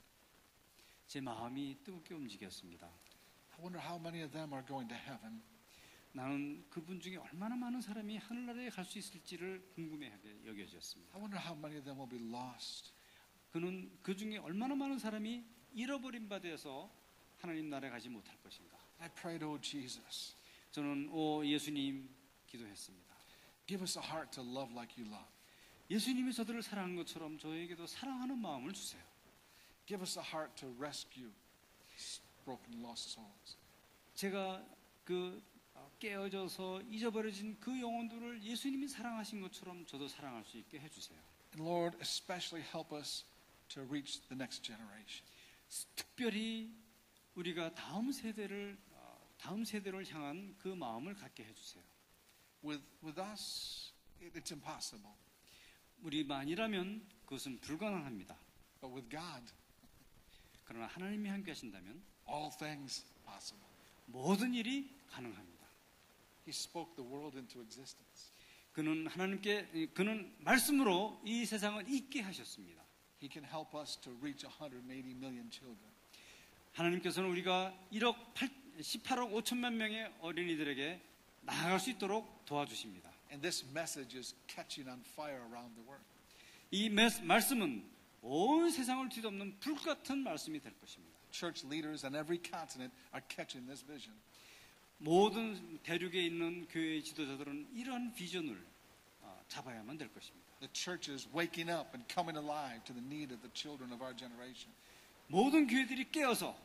제 마음이 뜨겁게 움직였습니다. I wonder how many of them are going to heaven. 나는 그분 중에 얼마나 많은 사람이 하늘나라에 갈 수 있을지를 궁금해하게 여겨졌습니다. I wonder how many of them will be lost. 그는 그 중에 얼마나 많은 사람이 잃어버린 바 되어서 하나님 나라에 가지 못할 것인가. I prayed, oh Jesus, 저는 오 예수님 기도했습니다. give us a heart to love like you love. 예수님이 저들을 사랑한 것처럼 저에게도 사랑하는 마음을 주세요. Give us a heart to rescue broken, lost souls. 제가 그 깨어져서 잊어버려진 그 영혼들을 예수님이 사랑하신 것처럼 저도 사랑할 수 있게 해주세요. And Lord, especially help us to reach the next generation. 특별히 우리가 다음 세대를 향한 그 마음을 갖게 해주세요. With us, it's impossible. 우리만이라면 그것은 불가능합니다. But with God, 그러나 하나님이 함께 하신다면 all things possible. 모든 일이 가능합니다. He spoke the world into existence. 그는 말씀으로 이 세상을 있게 하셨습니다. He can help us to reach 180 million children. 하나님께서는 우리가 18억 5천만 명의 어린이들에게 나아갈 수 있도록 도와주십니다. And this message is catching on fire around the world. 이 말씀은 온 세상을 뒤덮는 불같은 말씀이 될 것입니다. Church leaders on every continent are catching this vision. 모든 대륙에 있는 교회 지도자들은 이러한 비전을 잡아야만 될 것입니다. The church is waking up and coming alive to the need of the children of our generation. 모든 교회들이 깨어서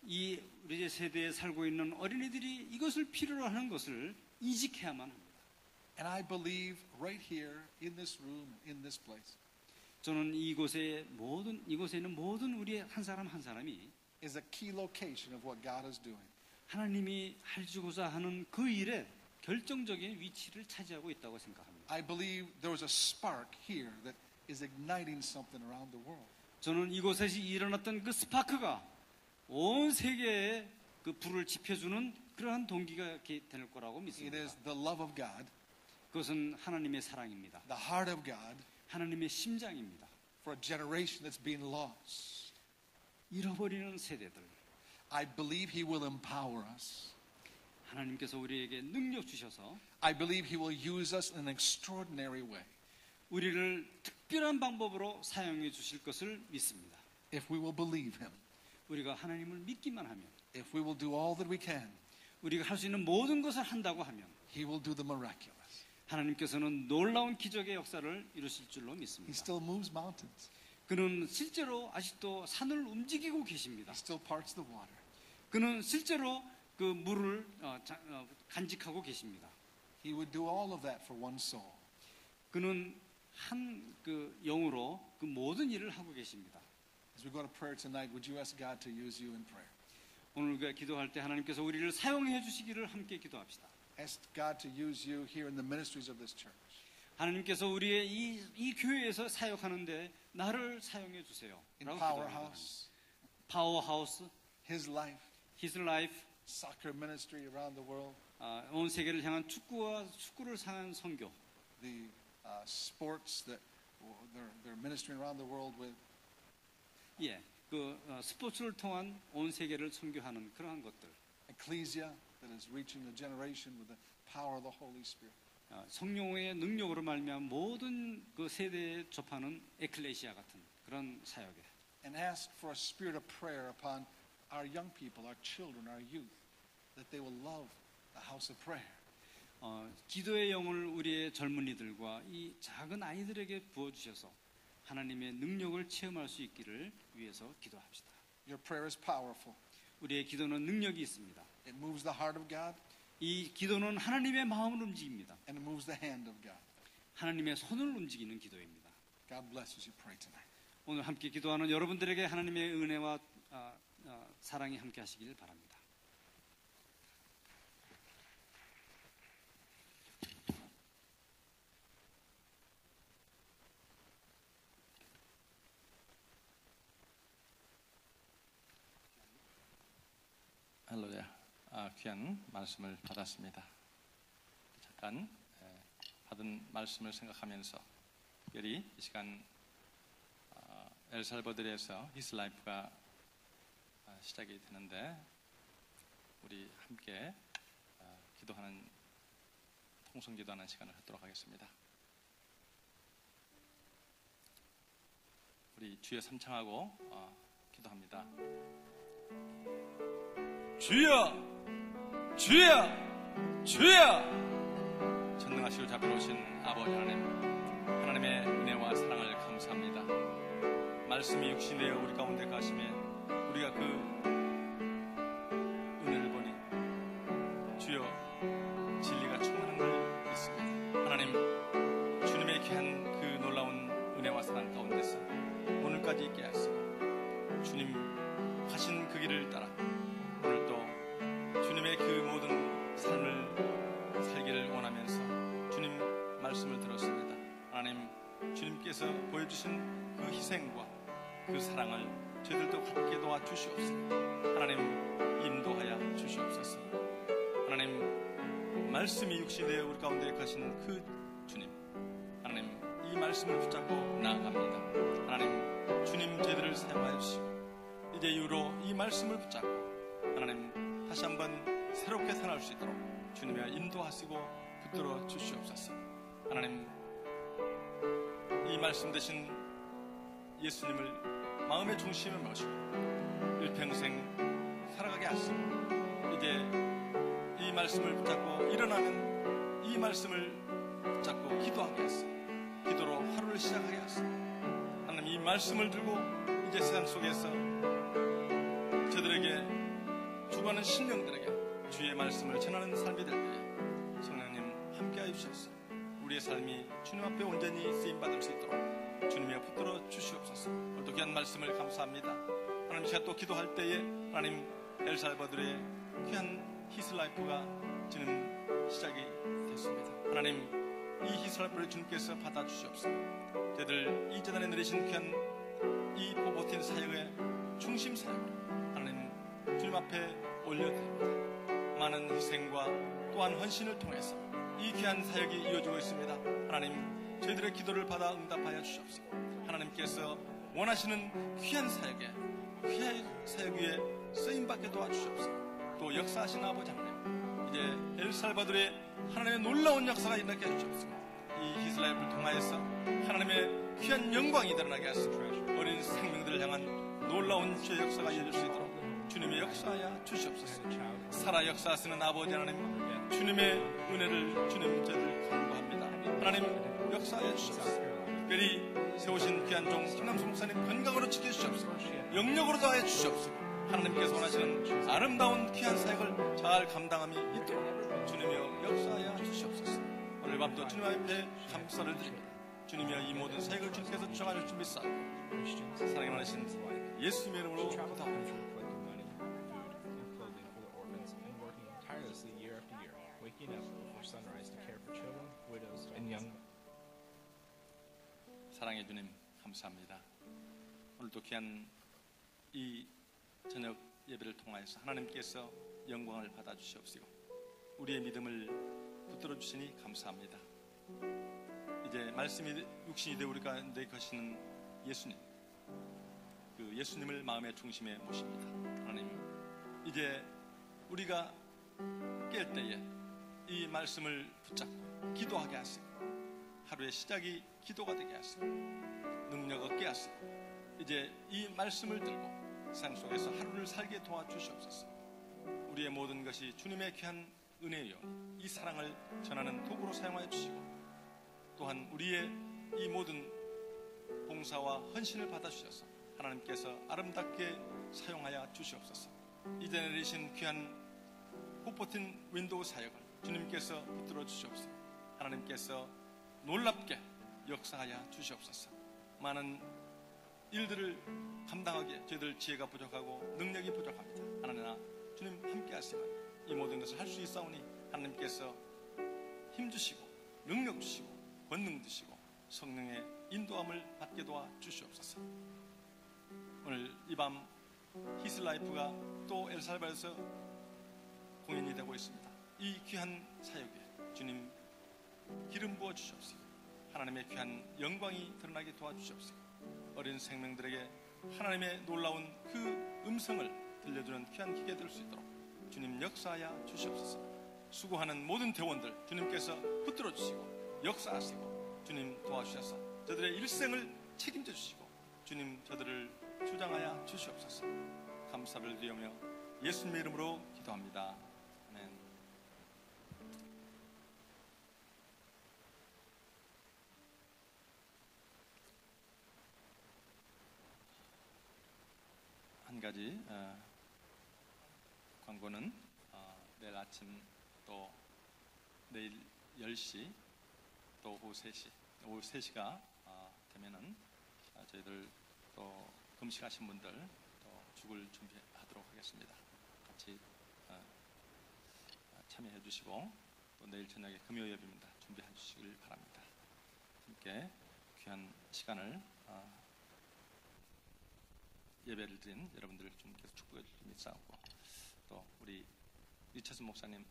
이 우리 세대에 살고 있는 어린이들이 이것을 필요로 하는 것을 인식해야만 합니다. And I believe right here in this room, in this place, 저는 이곳에 있는 모든 우리 한 사람 한 사람이 is a key location of what God is doing. 하나님이 하시고자 하는 그 일에 결정적인 위치를 차지하고 있다고 생각합니다. I believe there was a spark here that is igniting something around the world. 저는 이곳에서 일어났던 그 스파크가 온 세계에 그 불을 지펴주는 그러한 동기가 될 거라고 It 믿습니다. is the love of God, 그것은 하나님의 사랑입니다. the heart of God 하나님의 심장입니다. for a generation that's being lost. 잃어버리는 세대들. I believe He will empower us. 하나님께서 우리에게 능력 주셔서 I believe He will use us in an extraordinary way 우리를 특별한 방법으로 사용해 주실 것을 믿습니다. if we will believe Him, 우리가 하나님을 믿기만 하면, if we will do all that we can. 우리가 할 수 있는 모든 것을 한다고 하면 He will do the miraculous. 하나님께서는 놀라운 기적의 역사를 이루실 줄로 He 믿습니다. still moves mountains. 그는 실제로 아직도 산을 움직이고 계십니다. He still parts the water. 그는 실제로 그 물을 간직하고 계십니다. He would do all of that for one soul. 그는 한 그 영으로 그 모든 일을 하고 계십니다. As we go to prayer tonight, would you ask God to use you in prayer? 오늘 우리가 기도할 때 하나님께서 우리를 사용해 주시기를 함께 기도합시다. Ask God to use you here in the ministries of this church. 하나님께서 우리의 이 교회에서 사역하는데 나를 사용해 주세요. In 라고 Powerhouse, 파워하우스, His life, His Life, soccer ministry around the world, 온 세계를 향한 축구를 향한 선교, the sports that they're ministering around the world with. 예, 그 스포츠를 통한 온 세계를 선교하는 그러한 것들, Ecclesia that is reaching the generation with the power of the Holy Spirit. 성령의 능력으로 말미암아 모든 그 세대에 접하는 에클레시아 같은 그런 사역에 And ask for a spirit of prayer upon our young people, our children, our youth, that they will love the house of prayer. 기도의 영을 우리의 젊은이들과 이 작은 아이들에게 부어주셔서 하나님의 능력을 체험할 수 있기를 위해서 기도합시다. Your prayer is powerful. 우리의 기도는 능력이 있습니다. It moves the heart of God 이 기도는 하나님의 마음을 움직입니다. and it moves the hand of God. 하나님의 손을 움직이는 기도입니다. God bless as you pray tonight. 오늘 함께 기도하는 여러분들에게 하나님의 은혜와 사랑이 함께 하시길 바랍니다. 할렐루야. 귀한 말씀을 받았습니다. 잠깐 받은 말씀을 생각하면서 특별히 이 시간 엘살바도르에서 히스라이프가 시작이 되는데 우리 함께 기도하는 통성 기도하는 시간을 갖도록 하겠습니다. 우리 주여 삼창하고 기도합니다. 주여, 주여, 주여. 전능하시고 자비로우신 아버지 하나님, 하나님의 은혜와 사랑을 감사합니다. 말씀이 육신되어 우리 가운데 가심에 우리가 그 은혜를 보니 주여 진리가 충만한 걸 믿습니다. 하나님, 주님의 귀한 그 놀라운 은혜와 사랑 가운데서 오늘까지 있게 하시고 주님 하신 그 길을 따라 오늘 또 주님의 그 모든 삶을 살기를 원하면서 주님 말씀을 들었습니다. 하나님, 주님께서 보여주신 그 희생과 그 사랑을 저희들도 함께 도와주시옵소서. 하나님, 인도하여 주시옵소서. 하나님, 말씀이 육신되어 우리 가운데 가신 그 주님, 하나님, 이 말씀을 붙잡고 나아갑니다. 하나님, 주님 저희들을 사용하여 주시고 이제 이후로 이 말씀을 붙잡고 하나님 다시 한번 새롭게 살아갈 수 있도록 주님이 인도하시고 붙들어 주시옵소서. 하나님, 이 말씀 대신 예수님을 마음의 중심에 모시고 일평생 살아가게 하시고 이제 이 말씀을 붙잡고 일어나면 이 말씀을 붙잡고 기도하게 하시고 기도로 하루를 시작하게 하시고 하나님, 이 말씀을 들고 이제 세상 속에서 저들에게 죽어가는 심령들에게 주의 말씀을 전하는 삶이 될 때에 성령님 함께하여 주셔서 우리의 삶이 주님 앞에 온전히 쓰임받을 수 있도록 주님이 붙들어 주시옵소서. 오늘도 귀한 말씀을 감사합니다. 하나님, 제가 또 기도할 때에 하나님 엘살바도르의 귀한 히스라이프가 지금 시작이 됐습니다. 하나님, 이 히스라이프를 주님께서 받아주시옵소서. 저희들 이 재단에 내리신 귀한 이 포포틴 사역의 중심 사역을 하나님 주님 앞에 올려드립니다. 많은 희생과 또한 헌신을 통해서 이 귀한 사역이 이어지고 있습니다. 하나님, 저희들의 기도를 받아 응답하여 주시옵소서. 하나님께서 원하시는 귀한 사역에 귀한 사역 위에 쓰임받게 도와주시옵소서. 또 역사하신 아버지 하나님, 이제 엘살바도르의 하나님의 놀라운 역사가 일어나게 해주시옵소서. 이 히스라엘을 통하여서 하나님의 귀한 영광이 드러나게 하시고 어린 생명들을 향한 놀라운 주의 역사가 이어질 수 있도록 주님의 역사하여 주시옵소서. 살아 역사하시는 아버지 하나님, 주님의 은혜를 주님 저희를 간구합니다. 하나님, 역사하여 주시옵소서. 특별히 세우신 귀한 종 김남수 목사님 건강으로 지켜주시옵소서. 영력으로 더하여 주시옵소서. 하나님께서 원하시는 아름다운 귀한 사역을 잘 감당함이 있도록 주님이여 역사하여 주시옵소서. 오늘 밤도 주님 앞에 감사를 드립니다. 주님이여 이 모든 사역을 주님께서 주장하실 줄 믿사옵고 사랑이 많으신 예수님의 이름으로 기도합니다. 사랑의 주님, 감사합니다. 오늘도 귀한 이 저녁 예배를 통하여서 하나님께서 영광을 받아 주시옵시고 우리의 믿음을 붙들어 주시니 감사합니다. 이제 말씀이 육신이 되어 우리 가운데 거시는 예수님, 그 예수님을 마음의 중심에 모십니다. 하나님, 이제 우리가 깰 때에 이 말씀을 붙잡고 기도하게 하시고 하루의 시작이 기도가 되게 하시고 능력 얻게 하시고 이제 이 말씀을 들고 세상 속에서 하루를 살게 도와주시옵소서. 우리의 모든 것이 주님의 귀한 은혜요 이 사랑을 전하는 도구로 사용하여 주시고 또한 우리의 이 모든 봉사와 헌신을 받아주셔서 하나님께서 아름답게 사용하여 주시옵소서. 이제 내리신 귀한 포포틴 윈도우 사역을 주님께서 붙들어 주시옵소서. 하나님께서 놀랍게 역사하여 주시옵소서. 많은 일들을 감당하기에 저희들 지혜가 부족하고 능력이 부족합니다. 하나님아, 주님 함께 하시면 이 모든 것을 할 수 있사오니 하나님께서 힘주시고 능력 주시고 권능 주시고 성령의 인도함을 받게 도와 주시옵소서. 오늘 이 밤 히스라이프가 또 엘살바도르에서 공연이 되고 있습니다. 이 귀한 사역에 주님 기름 부어 주시옵시고 하나님의 귀한 영광이 드러나게 도와주시옵시고 어린 생명들에게 하나님의 놀라운 그 음성을 들려주는 귀한 기계 될 수 있도록 주님 역사하여 주시옵소서. 수고하는 모든 대원들 주님께서 붙들어 주시고 역사하시고 주님 도와주셔서 저들의 일생을 책임져 주시고 주님 저들을 주장하여 주시옵소서. 감사를 드리며 예수님의 이름으로 기도합니다. 아멘. 한 가지 광고는 내일 아침 또 내일 10시 또 오후 3시 오후 3시가 되면은 저희들 또 금식하신 분들 또 죽을 준비하도록 하겠습니다. 같이 참여해 주시고 또 내일 저녁에 금요 예배입니다. 준비해 주시길 바랍니다. 함께 귀한 시간을 예배를 드린 여러분들 주님께서 축복해 주시길 믿사옵고 또 우리 이철수 목사님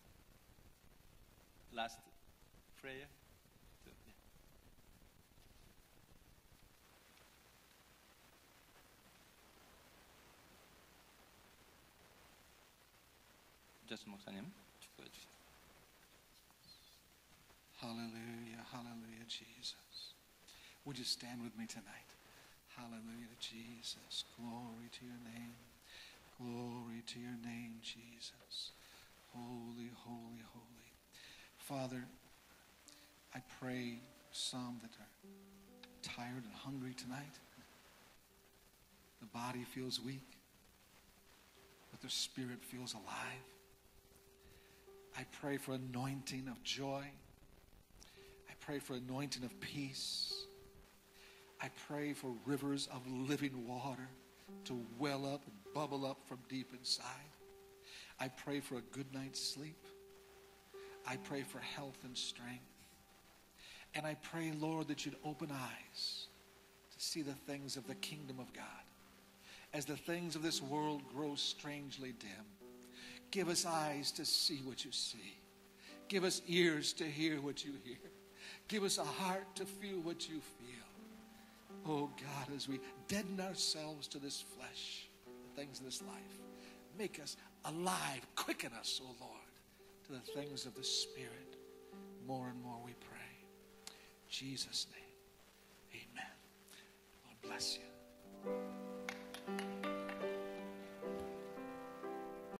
last prayer 이철수 목사님 축복해 주세요. Hallelujah, hallelujah, Jesus. Would you stand with me tonight? Hallelujah, Jesus. Glory to your name. Glory to your name, Jesus. Holy, holy, holy. Father, I pray some that are tired and hungry tonight. The body feels weak, but the spirit feels alive. I pray for anointing of joy. I pray for anointing of peace. I pray for rivers of living water to well up and bubble up from deep inside. I pray for a good night's sleep. I pray for health and strength. And I pray, Lord, that you'd open eyes to see the things of the kingdom of God. As the things of this world grow strangely dim, give us eyes to see what you see. Give us ears to hear what you hear. Give us a heart to feel what you feel. Oh God, as we deaden ourselves to this flesh, the things of this life, make us alive. Quicken us, oh Lord, to the things of the Spirit. More and more we pray. In Jesus' name, amen. Lord bless you.